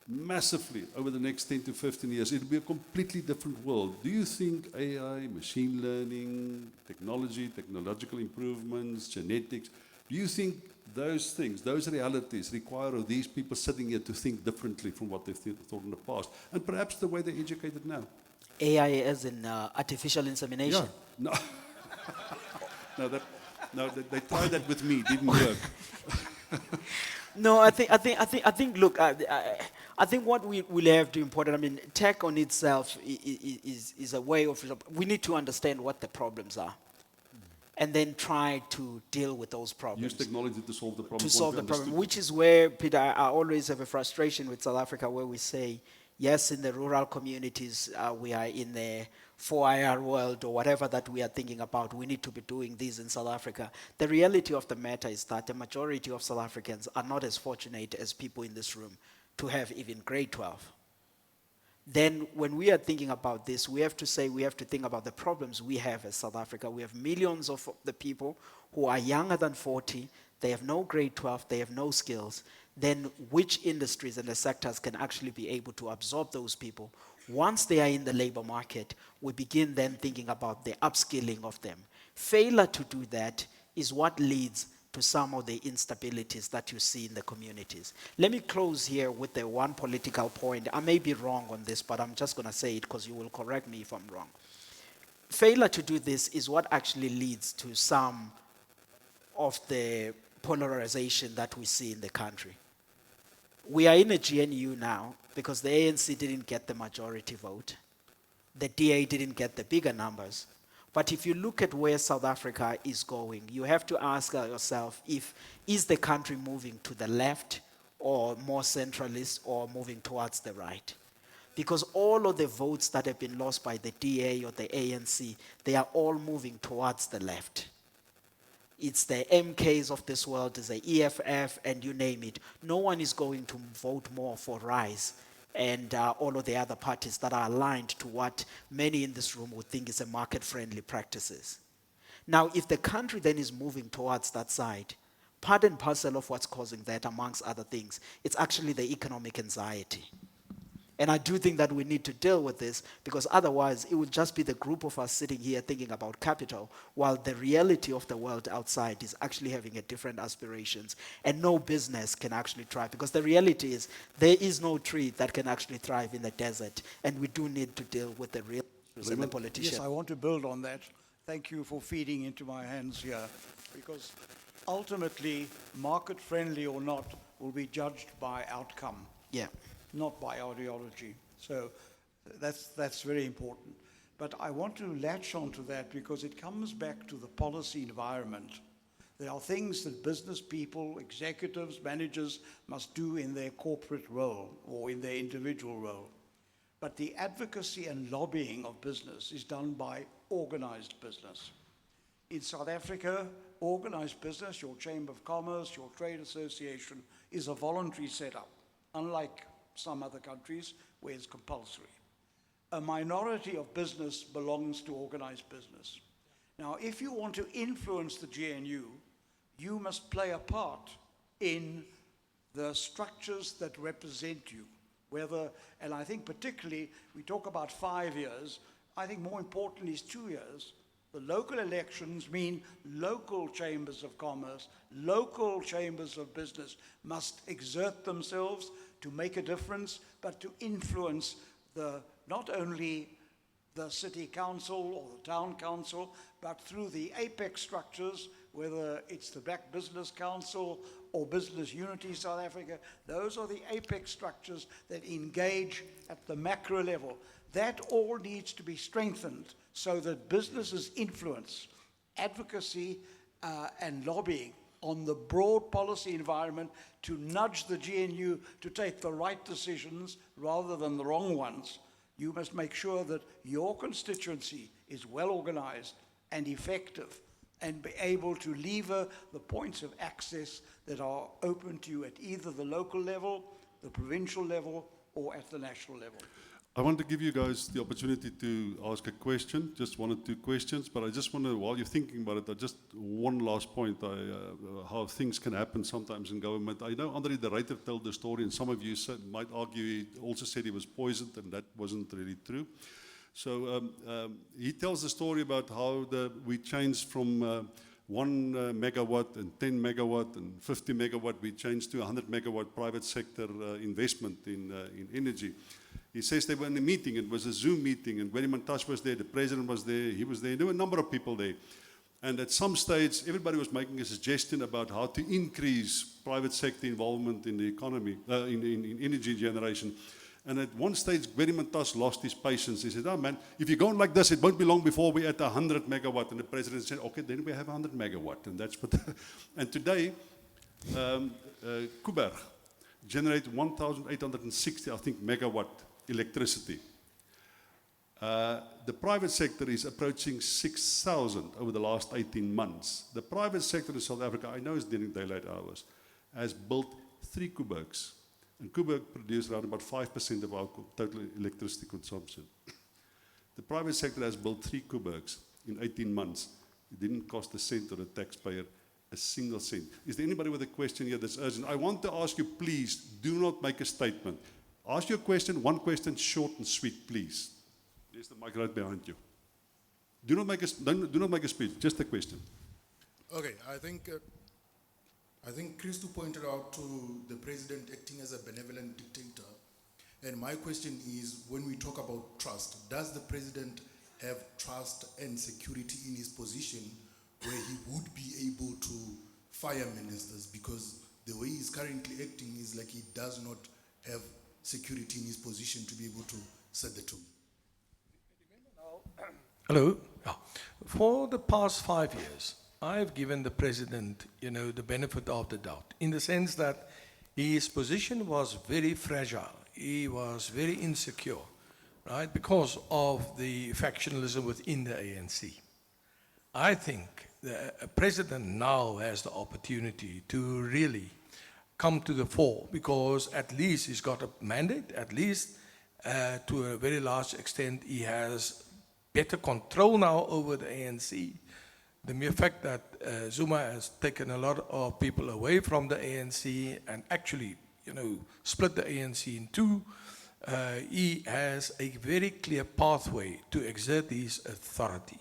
massively over the next 10 to 15 years. It'll be a completely different world. Do you think AI, machine learning, technology, technological improvements, genetics, do you think those things, those realities require of these people sitting here to think differently from what they've thought in the past, and perhaps the way they're educated now? AI as in artificial insemination. No. No, they tried that with me, didn't work. No, I think. Look, I think what we will have to important. I mean, tech on itself is a way of. We need to understand what the problems are, and then try to deal with those problems. Use technology to solve the problem. To once solve we the problem, understood which is where, Peter, I always have a frustration with South Africa, where we say, yes, in the rural communities, we are in the 4IR world or whatever that we are thinking about. We need to be doing this in South Africa. The reality of the matter is that the majority of South Africans are not as fortunate as people in this room to have even grade 12. Then when we are thinking about this, we have to think about the problems we have as South Africa. We have millions of the people who are younger than 40, they have no grade 12, they have no skills. Then which industries and the sectors can actually be able to absorb those people? Once they are in the labor market, we begin then thinking about the upskilling of them. Failure to do that is what leads to some of the instabilities that you see in the communities. Let me close here with the one political point. I may be wrong on this, but I'm just going to say it because you will correct me if I'm wrong. Failure to do this is what actually leads to some of the polarization that we see in the country. We are in a GNU now because the ANC didn't get the majority vote. The DA didn't get the bigger numbers. But if you look at where South Africa is going, you have to ask yourself, is the country moving to the left or more centralist or moving towards the right? Because all of the votes that have been lost by the DA or the ANC, they are all moving towards the left. It's the MKs of this world, it's the EFF, and you name it. No one is going to vote more for RISE and all of the other parties that are aligned to what many in this room would think is a market-friendly practices. Now, if the country then is moving towards that side, part and parcel of what's causing that, amongst other things, it's actually the economic anxiety. And I do think that we need to deal with this, because otherwise it would just be the group of us sitting here thinking about capital, while the reality of the world outside is actually having a different aspirations, and no business can actually thrive. Because the reality is there is no tree that can actually thrive in the desert, and we do need to deal with the real issues and the politicians. Yes, I want to build on that. Thank you for feeding into my hands here, because ultimately, market-friendly or not, will be judged by outcome. Yeah. Not by ideology. So that's very important. But I want to latch onto that because it comes back to the policy environment. There are things that business people, executives, managers must do in their corporate role or in their individual role. But the advocacy and lobbying of business is done by organized business. In South Africa, organized business, your Chamber of Commerce, your trade association, is a voluntary setup, unlike some other countries where it's compulsory. A minority of business belongs to organized business. Now, if you want to influence the GNU, you must play a part in the structures that represent you. And I think particularly, we talk about 5 years, I think more importantly is 2 years. The local elections mean local chambers of commerce, local chambers of business must exert themselves to make a difference, but to influence not only the city council or the town council, but through the apex structures, whether it's the Black Business Council or Business Unity South Africa. Those are the apex structures that engage at the macro level. That all needs to be strengthened so that businesses' influence, advocacy, and lobbying on the broad policy environment to nudge the GNU to take the right decisions rather than the wrong ones. You must make sure that your constituency is well organized and effective and be able to lever the points of access that are open to you at either the local level, the provincial level, or at the national level. I want to give you guys the opportunity to ask a question, just 1 or 2 questions, but I just want to, while you're thinking about it, just one last point, how things can happen sometimes in government. I know Andre de Ruyter told the story, and some of you might argue he also said he was poisoned, and that wasn't really true. So he tells the story about how we changed from 1 megawatt and 10 megawatt and 50 megawatt, we changed to 100 megawatt private sector investment in energy. He says they were in a meeting, it was a Zoom meeting, and Gwede Mantashe was there, the president was there, he was there, there were a number of people there. And at some stage, everybody was making a suggestion about how to increase private sector involvement in the economy, in energy generation. And at one stage, Gwede Mantashe lost his patience. He said, oh man, if you're going like this, it won't be long before we're at 100 megawatt. And the president said, okay, then we have 100 megawatt. And that's what, and today, Kuberg generates 1,860, I think, megawatt electricity. The private sector is approaching 6,000 over the last 18 months. The private sector in South Africa, I know it's during daylight hours, has built 3 Kubergs. And Kuberg produces around about 5% of our total electricity consumption. The private sector has built 3 Kubergs in 18 months. It didn't cost a cent to the taxpayer, a single cent. Is there anybody with a question here that's urgent? I want to ask you, please, do not make a statement. Ask your question, 1 question, short and sweet, please. There's the mic right behind you. Do not make a speech, just a question. Okay, I think Christo pointed out to the president acting as a benevolent dictator. And my question is, when we talk about trust, does the president have trust and security in his position where he would be able to fire ministers? Because the way he's currently acting is like he does not have security in his position to be able to set the tone. Hello. For the past 5 years, I've given the president, the benefit of the doubt, in the sense that his position was very fragile. He was very insecure, right, because of the factionalism within the ANC. I think the president now has the opportunity to really come to the fore, because at least he's got a mandate, at least to a very large extent he has better control now over the ANC. The mere fact that Zuma has taken a lot of people away from the ANC and actually, split the ANC in 2, he has a very clear pathway to exert his authority.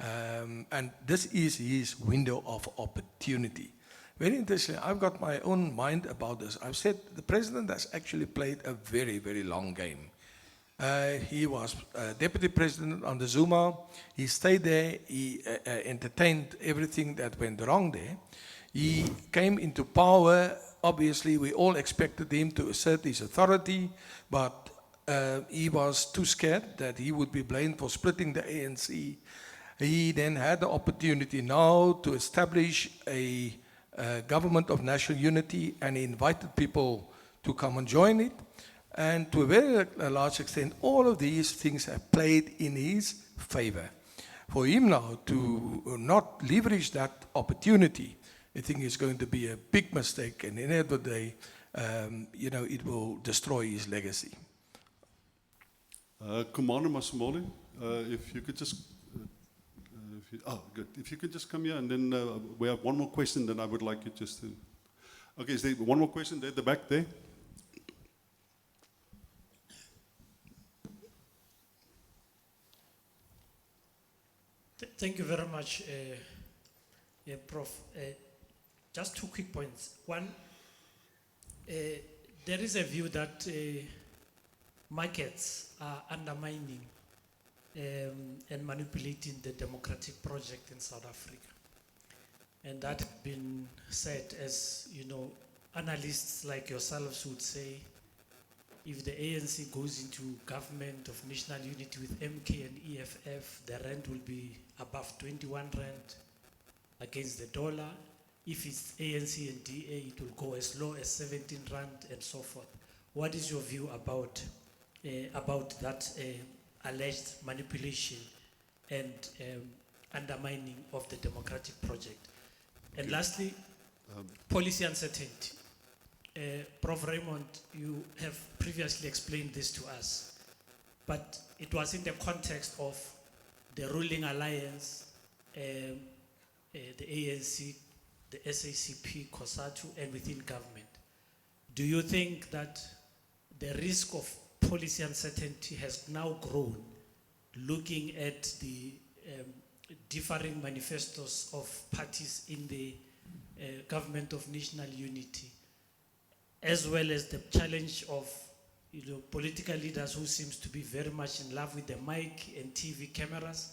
And this is his window of opportunity. Very interesting. I've got my own mind about this. I've said the president has actually played a very, very long game. He was deputy president under Zuma. He stayed there. He entertained everything that went wrong there. He came into power. Obviously, we all expected him to assert his authority, but he was too scared that he would be blamed for splitting the ANC. He then had the opportunity now to establish a government of national unity, and he invited people to come and join it. And to a very large extent, all of these things have played in his favor. For him now to not leverage that opportunity, I think is going to be a big mistake. And at the end of the day, it will destroy his legacy. Commander Masimole, if you could just, good. If you could just come here, and then we have one more question, then I would like you just to, okay, is there one more question there at the back there? Thank you very much, Prof. Just 2 quick points. One, there is a view that markets are undermining and manipulating the democratic project in South Africa. And that has been said, as you know, analysts like yourselves would say, if the ANC goes into government of national unity with MK and EFF, the rand will be above 21 rand against the dollar. If it's ANC and DA, it will go as low as 17 rand and so forth. What is your view about that alleged manipulation and undermining of the democratic project? And lastly, policy uncertainty. Prof. Raymond, you have previously explained this to us, but it was in the context of the ruling alliance, the ANC, the SACP, COSATU, and within government. Do you think that the risk of policy uncertainty has now grown, looking at the differing manifestos of parties in the government of national unity, as well as the challenge of political leaders who seems to be very much in love with the mic and TV cameras?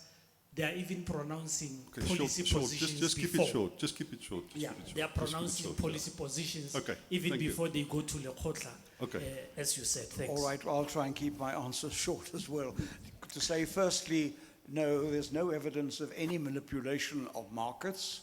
They are even pronouncing policy positions just keep before. it short. Just keep it short. Yeah, they are pronouncing policy positions even thank you. before they go to Lekgotla, Okay. as you said. Thanks. All right, I'll try and keep my answers short as well. To say, firstly, no, there's no evidence of any manipulation of markets.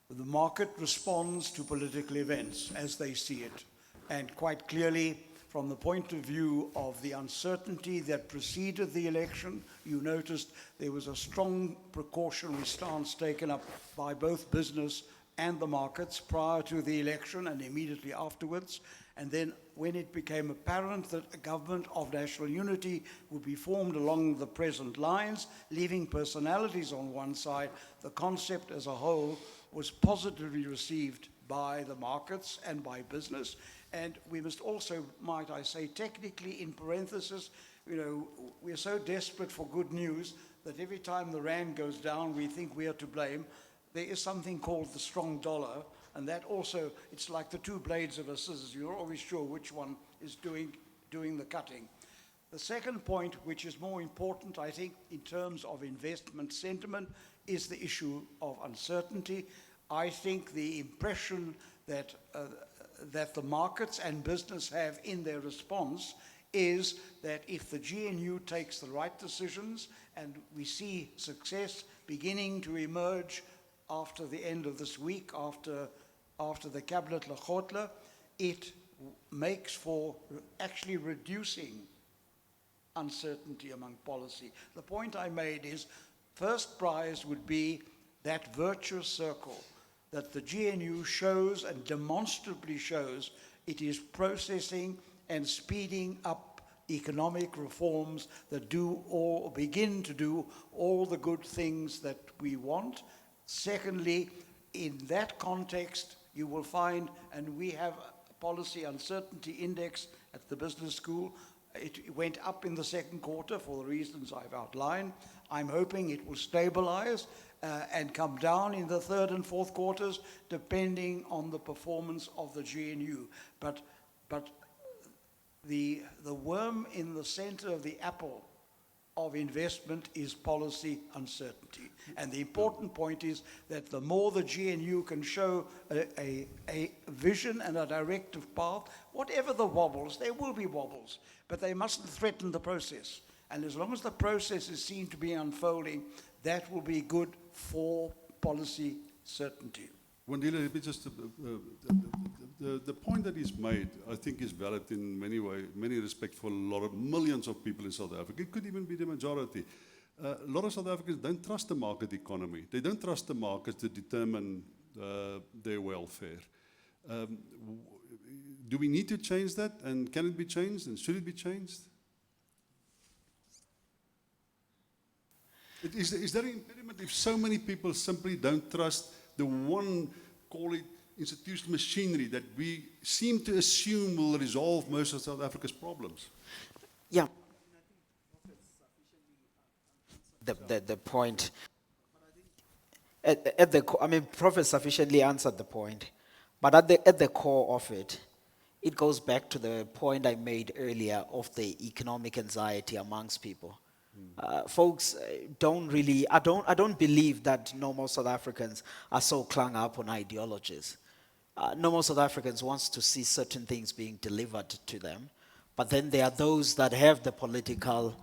The market responds to political events as they see it. And quite clearly, from the point of view of the uncertainty that preceded the election, you noticed there was a strong precautionary stance taken up by both business and the markets prior to the election and immediately afterwards. And then when it became apparent that a government of national unity would be formed along the present lines, leaving personalities on one side, the concept as a whole was positively received by the markets and by business. And we must also, might I say, technically, in parenthesis, we're so desperate for good news that every time the rand goes down, we think we are to blame. There is something called the strong dollar, and that also, it's like the two blades of a scissors. You're not always sure which one is doing the cutting. The second point, which is more important, I think, in terms of investment sentiment, is the issue of uncertainty. I think the impression that the markets and business have in their response is that if the GNU takes the right decisions, and we see success beginning to emerge after the end of this week, after the Cabinet Lekgotla, it makes for actually reducing uncertainty among policy. The point I made is, first prize would be that virtuous circle that the GNU shows and demonstrably shows it is processing and speeding up economic reforms that do or begin to do all the good things that we want. Secondly, in that context, you will find, and we have a policy uncertainty index at the business school, it went up in the second quarter for the reasons I've outlined. I'm hoping it will stabilize and come down in the third and fourth quarters, depending on the performance of the GNU. But the worm in the center of the apple of investment is policy uncertainty. And the important point is that the more the GNU can show a vision and a directive path, whatever the wobbles, there will be wobbles, but they mustn't threaten the process. And as long as the process is seen to be unfolding, that will be good for policy certainty. Wandile, let me just, the point that is made, I think, is valid in many respects for millions of people in South Africa. It could even be the majority. A lot of South Africans don't trust the market economy. They don't trust the markets to determine their welfare. do we need to change that? And can it be changed? And should it be changed? Is there an impediment if so many people simply don't trust the one, call it, institutional machinery that we seem to assume will resolve most of South Africa's problems? Yeah. The point. At the I mean, Prophet sufficiently answered the point, but at the core of it, it goes back to the point I made earlier of the economic anxiety amongst people. Folks don't really. I don't believe that normal South Africans are so clung up on ideologies. Normal South Africans wants to see certain things being delivered to them, but then there are those that have the political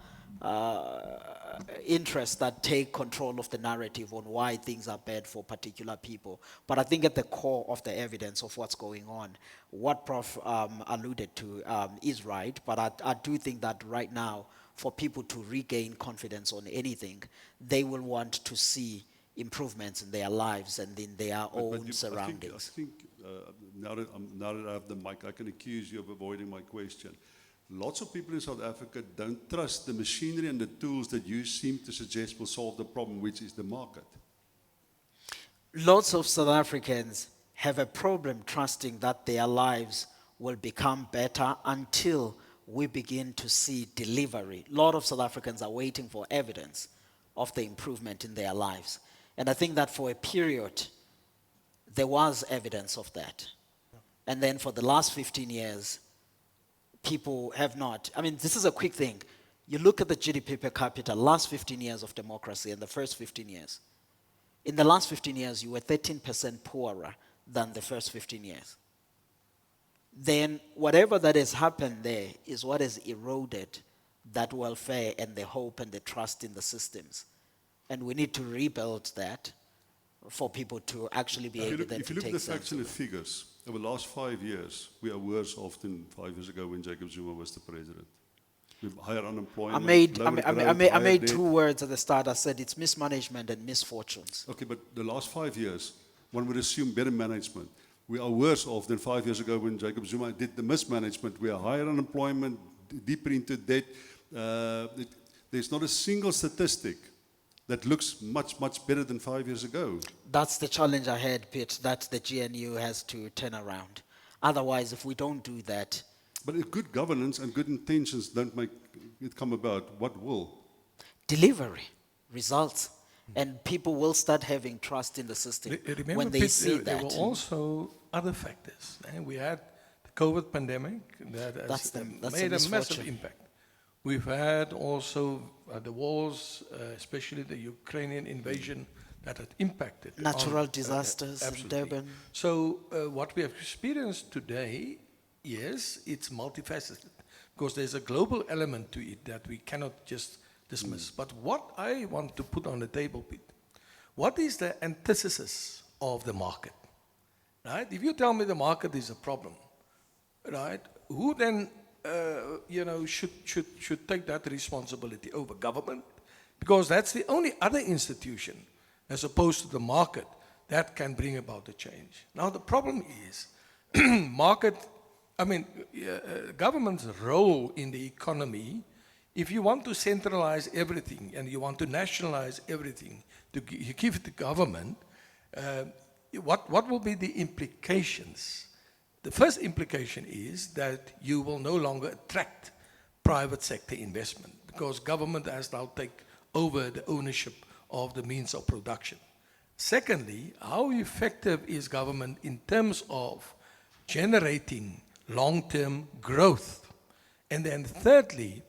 interests that take control of the narrative on why things are bad for particular people. But I think at the core of the evidence of what's going on, what Prof alluded to is right, but I do think that right now, for people to regain confidence on anything, they will want to see improvements in their lives and in their own surroundings. I think now that I have the mic, I can accuse you of avoiding my question. Lots of people in South Africa don't trust the machinery and the tools that you seem to suggest will solve the problem, which is the market. Lots of South Africans have a problem trusting that their lives will become better until we begin to see delivery. A lot of South Africans are waiting for evidence of the improvement in their lives. And I think that for a period, there was evidence of that. And then for the last 15 years, people have not. I mean, this is a quick thing. You look at the GDP per capita, last 15 years of democracy and the first 15 years. In the last 15 years, you were 13% poorer than the first 15 years. Then whatever that has happened there is what has eroded that welfare and the hope and the trust in the systems. And we need to rebuild that for people to actually be able then to take If you look at the facts sense and of the it. figures, over the last 5 years, we are worse off than 5 years ago when Jacob Zuma was the president. We have higher unemployment. I lower growth, made higher two debt. words at the start. I said it's mismanagement and misfortunes. Okay, but the last 5 years, one would assume better management. We are worse off than 5 years ago when Jacob Zuma did the mismanagement. We are higher unemployment, deeper into debt. There's not a single statistic that looks much, much better than 5 years ago. That's the challenge I had, Pitt, that the GNU has to turn around. Otherwise, if we don't do that, But if good governance and good intentions don't make it come about, what will? delivery, results, and people will start having trust in the system Remember, when they Piet, see there that. were also other factors. We had the COVID pandemic that That's has the made a massive misfortune. impact. We've had also the wars, especially the Ukrainian invasion, that had impacted. Natural disasters in absolutely. Durban. So what we have experienced today, yes, it's multifaceted because there's a global element to it that we cannot just dismiss. But what I want to put on the table, Pete, what is the antithesis of the market? Right? If you tell me the market is a problem, right? Who then, should take that responsibility over government? Because that's the only other institution, as opposed to the market, that can bring about the change. Now the problem is, government's role in the economy. If you want to centralize everything and you want to nationalize everything, you give it to government, what will be the implications? The first implication is that you will no longer attract private sector investment because government has now taken over the ownership of the means of production. Secondly, how effective is government in terms of generating long-term growth? And then thirdly,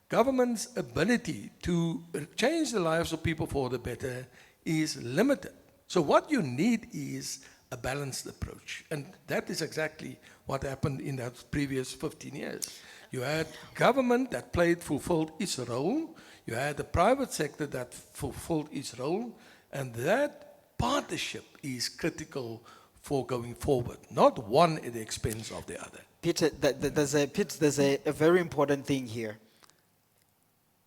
government's ability to change the lives of people for the better is limited. So what you need is a balanced approach. And that is exactly what happened in that previous 15 years. You had government that fulfilled its role. You had the private sector that fulfilled its role. And that partnership is critical for going forward, not one at the expense of the other. Peter, there's a very important thing here.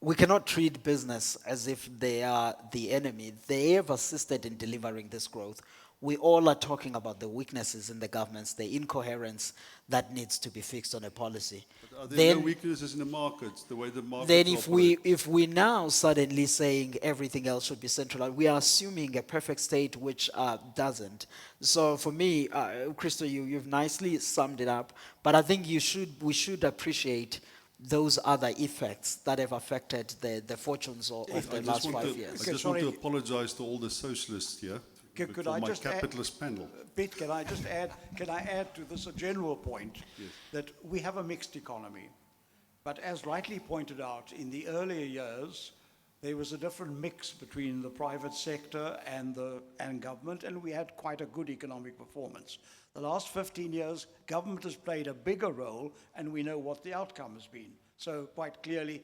we cannot treat business as if they are the enemy. They have assisted in delivering this growth. We all are talking about the weaknesses in the governments, the incoherence that needs to be fixed on a policy. But are there no Then, weaknesses in the markets, the way the markets then operate? if we now suddenly saying everything else should be centralized, we are assuming a perfect state which doesn't. So for me, Christo, you've nicely summed it up. But I think we should appreciate those other effects that have affected the fortunes of the last 5 years. I just want to apologize to all the socialists here Could for I my just add- capitalist panel. Pete, can I just add, can I add to this a general point? Yes. That we have a mixed economy. But as rightly pointed out, in the earlier years, there was a different mix between the private sector and government, and we had quite a good economic performance. The last 15 years, government has played a bigger role, and we know what the outcome has been. So quite clearly,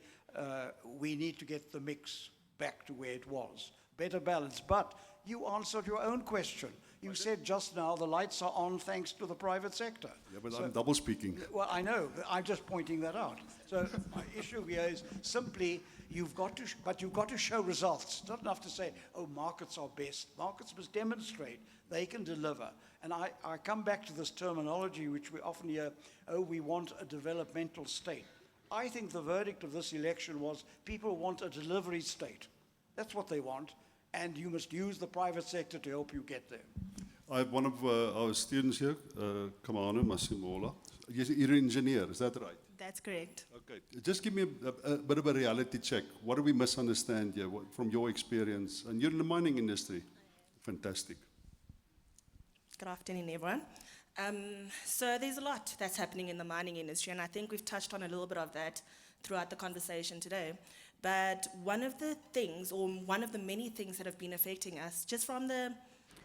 we need to get the mix back to where it was. Better balance. But you answered your own question. You said just now the lights are on thanks to the private sector. Yeah, but So- I'm double speaking. Well, I know, but I'm just pointing that out. So my issue here is simply you've got to show results. It's not enough to say, oh, markets are best. Markets must demonstrate they can deliver. And I come back to this terminology which we often hear, oh, we want a developmental state. I think the verdict of this election was people want a delivery state. That's what they want. And you must use the private sector to help you get there. I have one of our students here, Kamano Masimola. You're an engineer, is that right? That's correct. Okay, just give me a bit of a reality check. What do we misunderstand here from your experience? And you're in the mining industry. Fantastic. Good afternoon, everyone. So there's a lot that's happening in the mining industry, and I think we've touched on a little bit of that throughout the conversation today. But one of the things, or one of the many things that have been affecting us, just from the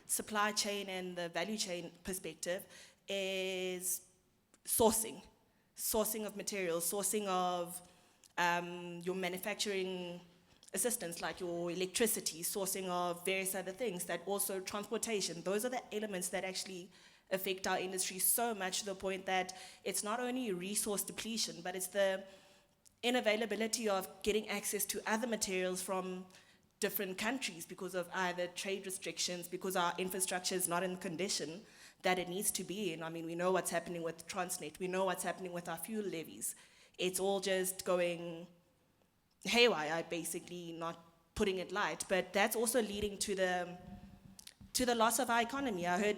supply chain and the value chain perspective, is sourcing. Sourcing of materials, sourcing of your manufacturing assistance, like your electricity, sourcing of various other things, that also transportation. Those are the elements that actually affect our industry so much to the point that it's not only resource depletion, but it's the unavailability of getting access to other materials from different countries because of either trade restrictions, because our infrastructure is not in the condition that it needs to be in. I mean, we know what's happening with Transnet. We know what's happening with our fuel levies. It's all just going haywire, basically, not putting it light. But that's also leading to the loss of our economy. I heard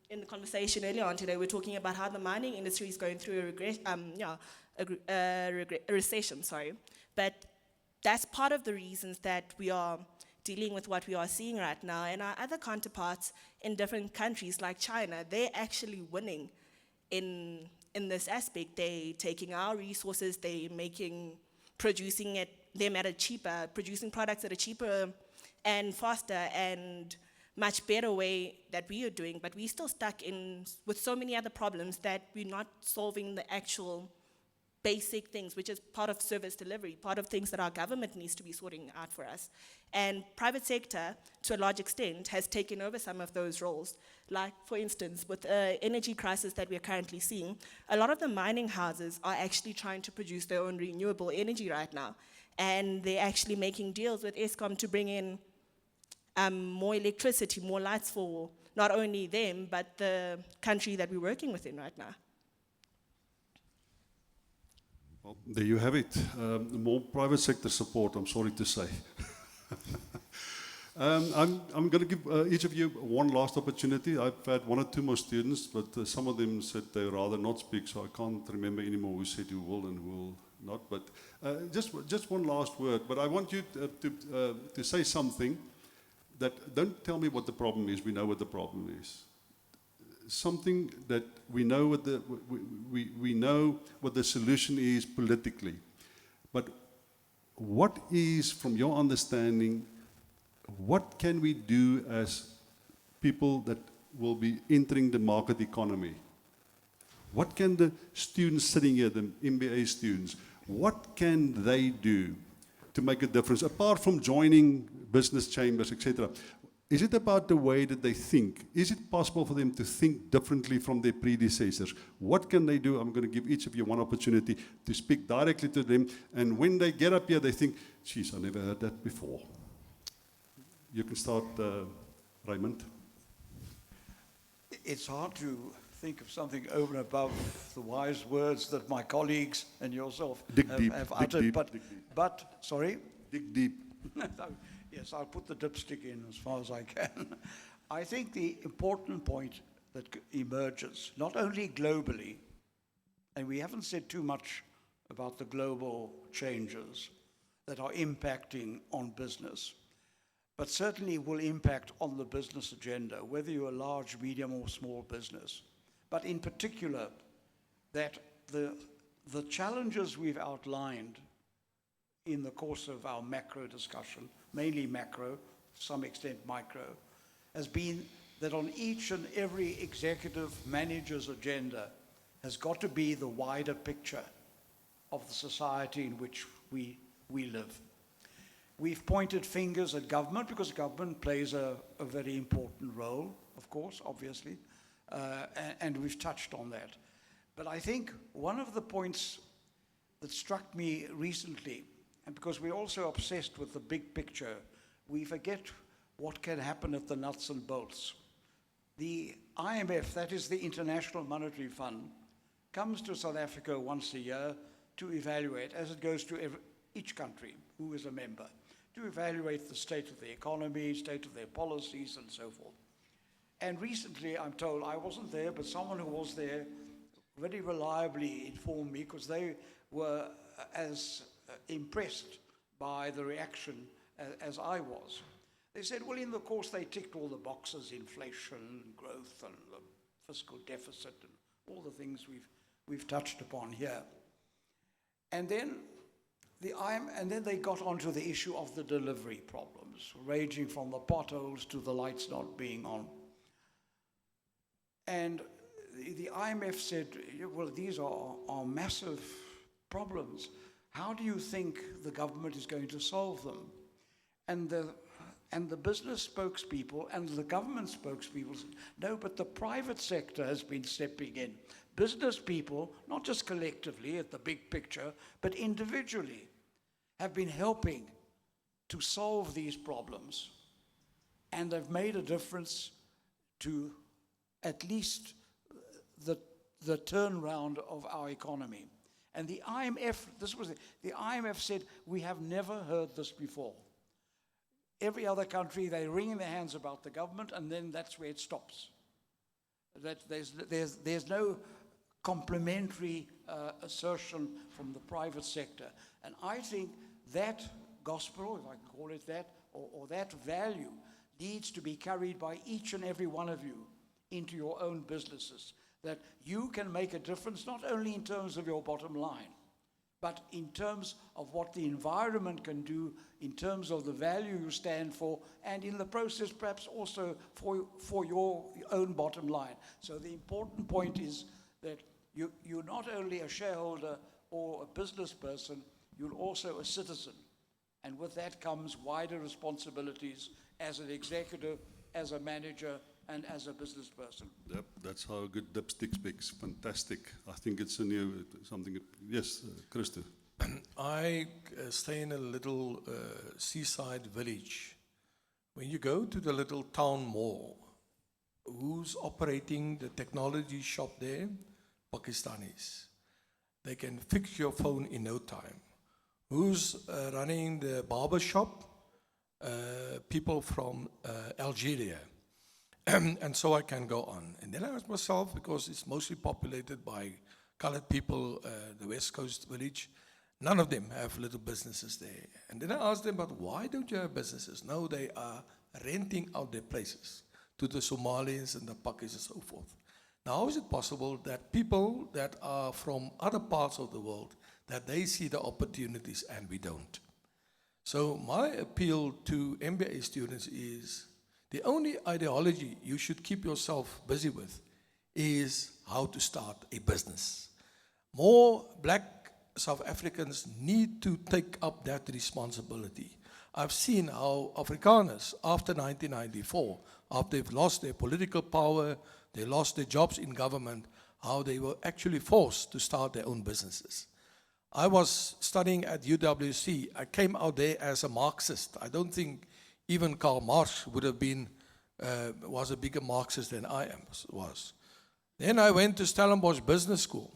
in the conversation earlier on today, we're talking about how the mining industry is going through a recession, sorry. But that's part of the reasons that we are dealing with what we are seeing right now. And our other counterparts in different countries like China, they're actually winning in this aspect. They're taking our resources, producing producing products at a cheaper and faster and much better way that we are doing, but we're still stuck with so many other problems that we're not solving the actual basic things, which is part of service delivery, part of things that our government needs to be sorting out for us. And private sector, to a large extent, has taken over some of those roles. Like, for instance, with the energy crisis that we're currently seeing, a lot of the mining houses are actually trying to produce their own renewable energy right now. And they're actually making deals with Eskom to bring in more electricity, more lights for not only them, but the country that we're working within right now. Well, there you have it. More private sector support, I'm sorry to say. I'm going to give each of you one last opportunity. I've had one or two more students, but some of them said they'd rather not speak, so I can't remember anymore who said who will and who will not. But just one last word. But I want you to say something that, don't tell me what the problem is, we know what the problem is. Something that we know we know what the solution is politically. But what is, from your understanding, what can we do as people that will be entering the market economy? What can the students sitting here, the MBA students, what can they do to make a difference, apart from joining business chambers, etc.? Is it about the way that they think? Is it possible for them to think differently from their predecessors? What can they do? I'm going to give each of you one opportunity to speak directly to them. And when they get up here, they think, geez, I never heard that before. You can start, Raymond. It's hard to think of something over and above the wise words that my colleagues and yourself have uttered. But, sorry? Dig deep. Yes, I'll put the dipstick in as far as I can. I think the important point that emerges, not only globally, and we haven't said too much about the global changes that are impacting on business, but certainly will impact on the business agenda, whether you're a large, medium, or small business. But in particular, that the challenges we've outlined in the course of our macro discussion, mainly macro, to some extent micro, has been that on each and every executive manager's agenda has got to be the wider picture of the society in which we live. We've pointed fingers at government because government plays a very important role, of course, obviously, and we've touched on that. But I think one of the points that struck me recently, and because we're also obsessed with the big picture, we forget what can happen at the nuts and bolts. The IMF, that is the International Monetary Fund, comes to South Africa once a year to evaluate, as it goes to each country who is a member, to evaluate the state of the economy, state of their policies, and so forth. And recently, I'm told, I wasn't there, but someone who was there very reliably informed me, because they were as impressed by the reaction as I was. They said, well, in the course, they ticked all the boxes, inflation, growth, and the fiscal deficit, and all the things we've touched upon here. And then they got onto the issue of the delivery problems, ranging from the potholes to the lights not being on. And the IMF said, well, these are massive problems. How do you think the government is going to solve them? And the business spokespeople and the government spokespeople said, no, but the private sector has been stepping in. Business people, not just collectively at the big picture, but individually, have been helping to solve these problems. And they've made a difference to at least the turnaround of our economy. And the IMF, the IMF said, we have never heard this before. Every other country, they wring in their hands about the government, and then that's where it stops. That there's no complementary assertion from the private sector. And I think that gospel, if I can call it that, or that value, needs to be carried by each and every one of you into your own businesses. That you can make a difference, not only in terms of your bottom line, but in terms of what the environment can do, in terms of the value you stand for, and in the process perhaps also for your own bottom line. So the important point is that you're not only a shareholder or a business person, you're also a citizen. And with that comes wider responsibilities as an executive, as a manager, and as a business person. Yep, that's how a good dipstick speaks. Fantastic. I think it's a new something. Yes, Christo. I stay in a little seaside village. When you go to the little town mall, who's operating the technology shop there? Pakistanis. They can fix your phone in no time. Who's running the barber shop? People from Algeria. And so I can go on. And then I asked myself, because it's mostly populated by colored people, the West Coast village, none of them have little businesses there. And then I asked them, but why don't you have businesses? No, they are renting out their places to the Somalis and the Pakis and so forth. Now, how is it possible that people that are from other parts of the world, that they see the opportunities and we don't? So my appeal to MBA students is, the only ideology you should keep yourself busy with is how to start a business. More black South Africans need to take up that responsibility. I've seen how Afrikaners, after 1994, after they've lost their political power, they lost their jobs in government, how they were actually forced to start their own businesses. I was studying at UWC. I came out there as a Marxist. I don't think even Karl Marx would have been, was a bigger Marxist than I was. Then I went to Stellenbosch Business School.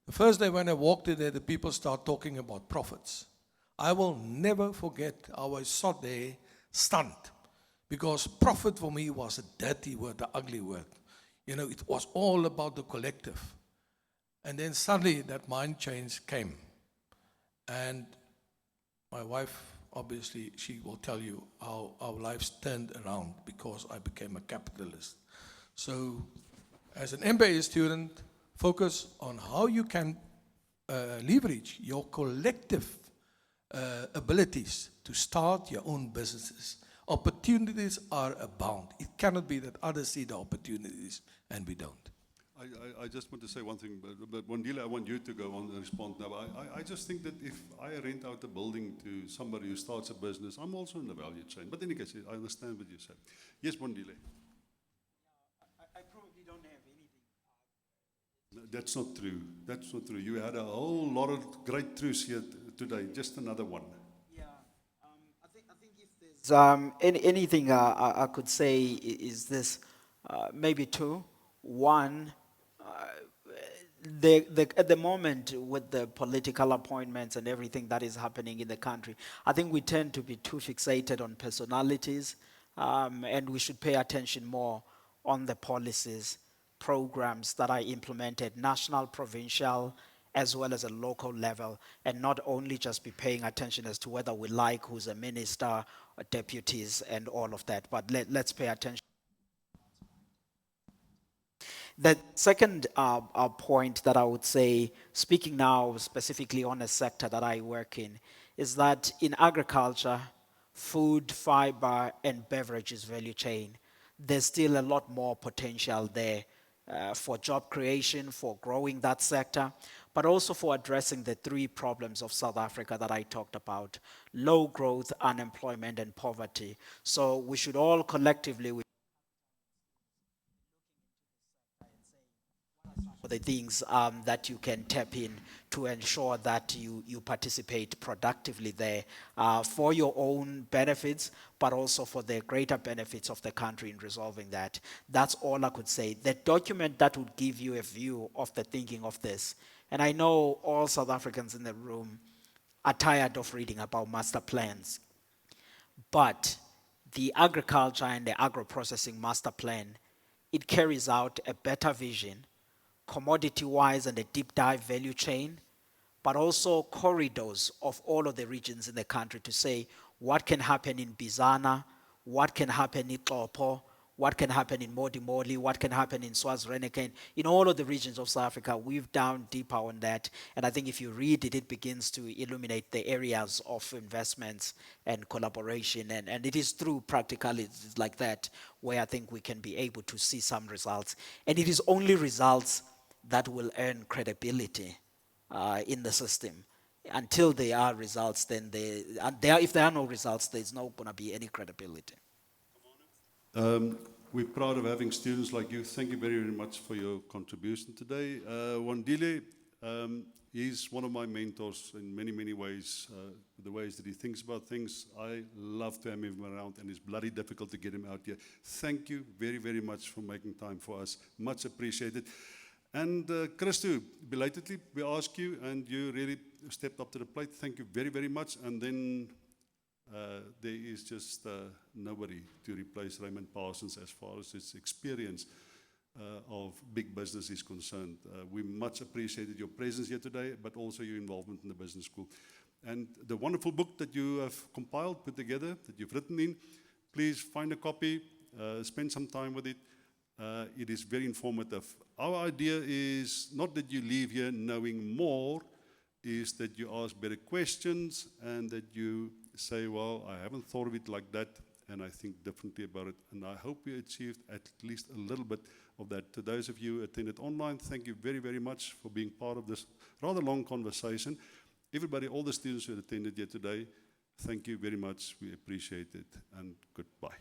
The first day when I walked in there, the people start talking about profits. I will never forget how I sat there stunned, because profit for me was a dirty word, an ugly word. You know, it was all about the collective. And then suddenly that mind change came. And my wife, obviously, she will tell you how our lives turned around because I became a capitalist. So, as an MBA student, focus on how you can leverage your collective abilities to start your own businesses. Opportunities are abound. It cannot be that others see the opportunities and we don't. I just want to say one thing, but Wandile, I want you to go on and respond now. I just think that if I rent out a building to somebody who starts a business, I'm also in the value chain. But in any case, I understand what you said. Yes, Wandile. I probably don't have anything. No, that's not true. That's not true. You had a whole lot of great truths here today. Just another one. Yeah, I think if there's anything I could say is this, maybe two. One, at the moment with the political appointments and everything that is happening in the country, I think we tend to be too fixated on personalities, and we should pay attention more on the policies, programs that are implemented, national, provincial, as well as a local level, and not only just be paying attention as to whether we like who's a minister or deputies and all of that, but let's pay attention. The second point that I would say, speaking now specifically on a sector that I work in, is that in agriculture, food, fiber, and beverages value chain, there's still a lot more potential there for job creation, for growing that sector, but also for addressing the three problems of South Africa that I talked about: low growth, unemployment, and poverty. So we should all collectively the things that you can tap in to ensure that you participate productively there for your own benefits, but also for the greater benefits of the country in resolving that. That's all I could say. The document that would give you a view of the thinking of this, and I know all South Africans in the room are tired of reading about master plans, but the agriculture and the agro-processing master plan, it carries out a better vision, commodity-wise and a deep dive value chain, but also corridors of all of the regions in the country to say what can happen in Bizana, what can happen in Xopo, what can happen in Modimoli, what can happen in Swaziland, in all of the regions of South Africa. We've down deeper on that, and I think if you read it, it begins to illuminate the areas of investments and collaboration, and it is through practicalities like that where I think we can be able to see some results. And it is only results that will earn credibility in the system. Until there are results, then if there are no results, there's not going to be any credibility. We're proud of having students like you. Thank you very, very much for your contribution today. Wandile, he's one of my mentors in many, many ways. The ways that he thinks about things, I love to have him around, and it's bloody difficult to get him out here. Thank you very, very much for making time for us. Much appreciated. And Christo, belatedly, we ask you, and you really stepped up to the plate. Thank you very, very much. And then there is just nobody to replace Raymond Parsons as far as his experience of big business is concerned. We much appreciated your presence here today, but also your involvement in the business school. And the wonderful book that you have compiled, put together, that you've written in, please find a copy, spend some time with it. It is very informative. Our idea is not that you leave here knowing more, is that you ask better questions and that you say, well, I haven't thought of it like that, and I think differently about it. And I hope you achieved at least a little bit of that. To those of you who attended online, thank you very, very much for being part of this rather long conversation. Everybody, all the students who attended here today, Thank you very much. We appreciate it, and goodbye.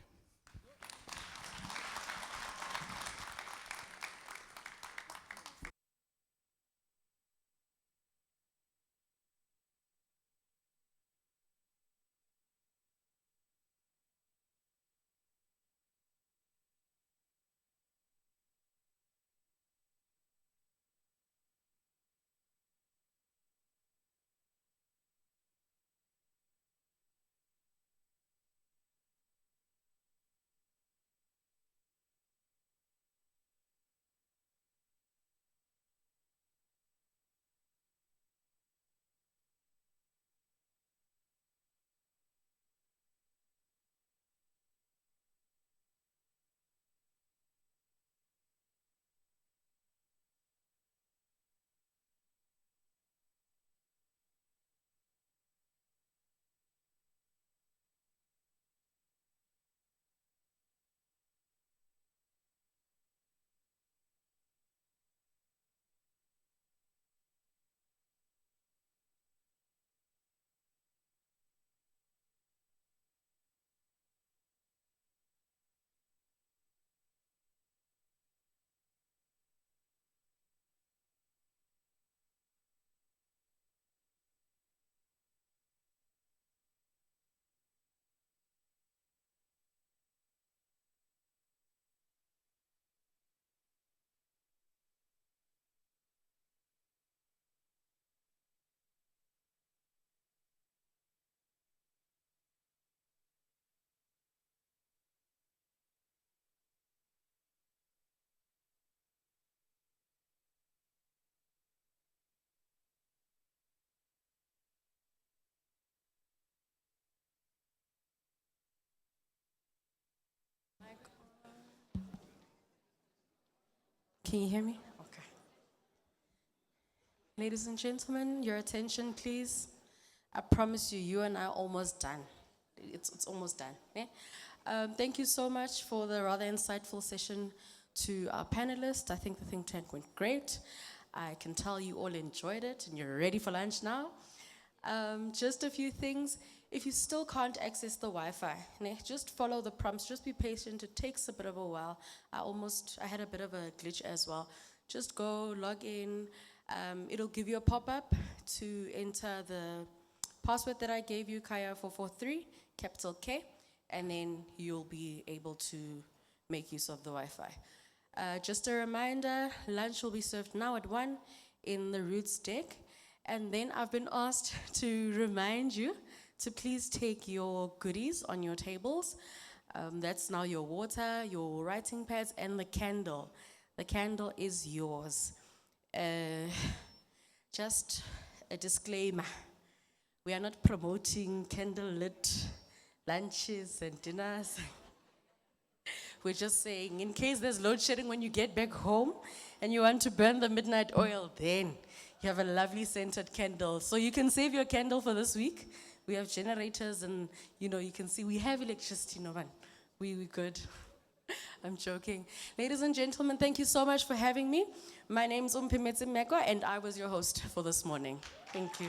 Can you hear me? Okay. Ladies and gentlemen, your attention, please. I promise you, you and I are almost done. It's almost done. Eh? Thank you so much for the rather insightful session to our panelists. I think the think tank went great. I can tell you all enjoyed it and you're ready for lunch now. Just a few things. If you still can't access the Wi-Fi, just follow the prompts. Just be patient. It takes a bit of a while. I had a bit of a glitch as well. Just go log in. It'll give you a pop-up to enter the password that I gave you, Kaya443, capital K, and then you'll be able to make use of the Wi-Fi. Just a reminder, lunch will be served now at 1 in the Roots deck. And then I've been asked to remind you to please take your goodies on your tables. That's now your water, your writing pads, and the candle. The candle is yours. Just a disclaimer. We are not promoting candlelit lunches and dinners. We're just saying, in case there's load shedding when you get back home and you want to burn the midnight oil, then you have a lovely scented candle. So you can save your candle for this week. We have generators and, you can see we have electricity, no man. We good. I'm joking. Ladies and gentlemen, thank you so much for having me. My name is Umpimetsi Mekwa and I was your host for this morning. Thank you.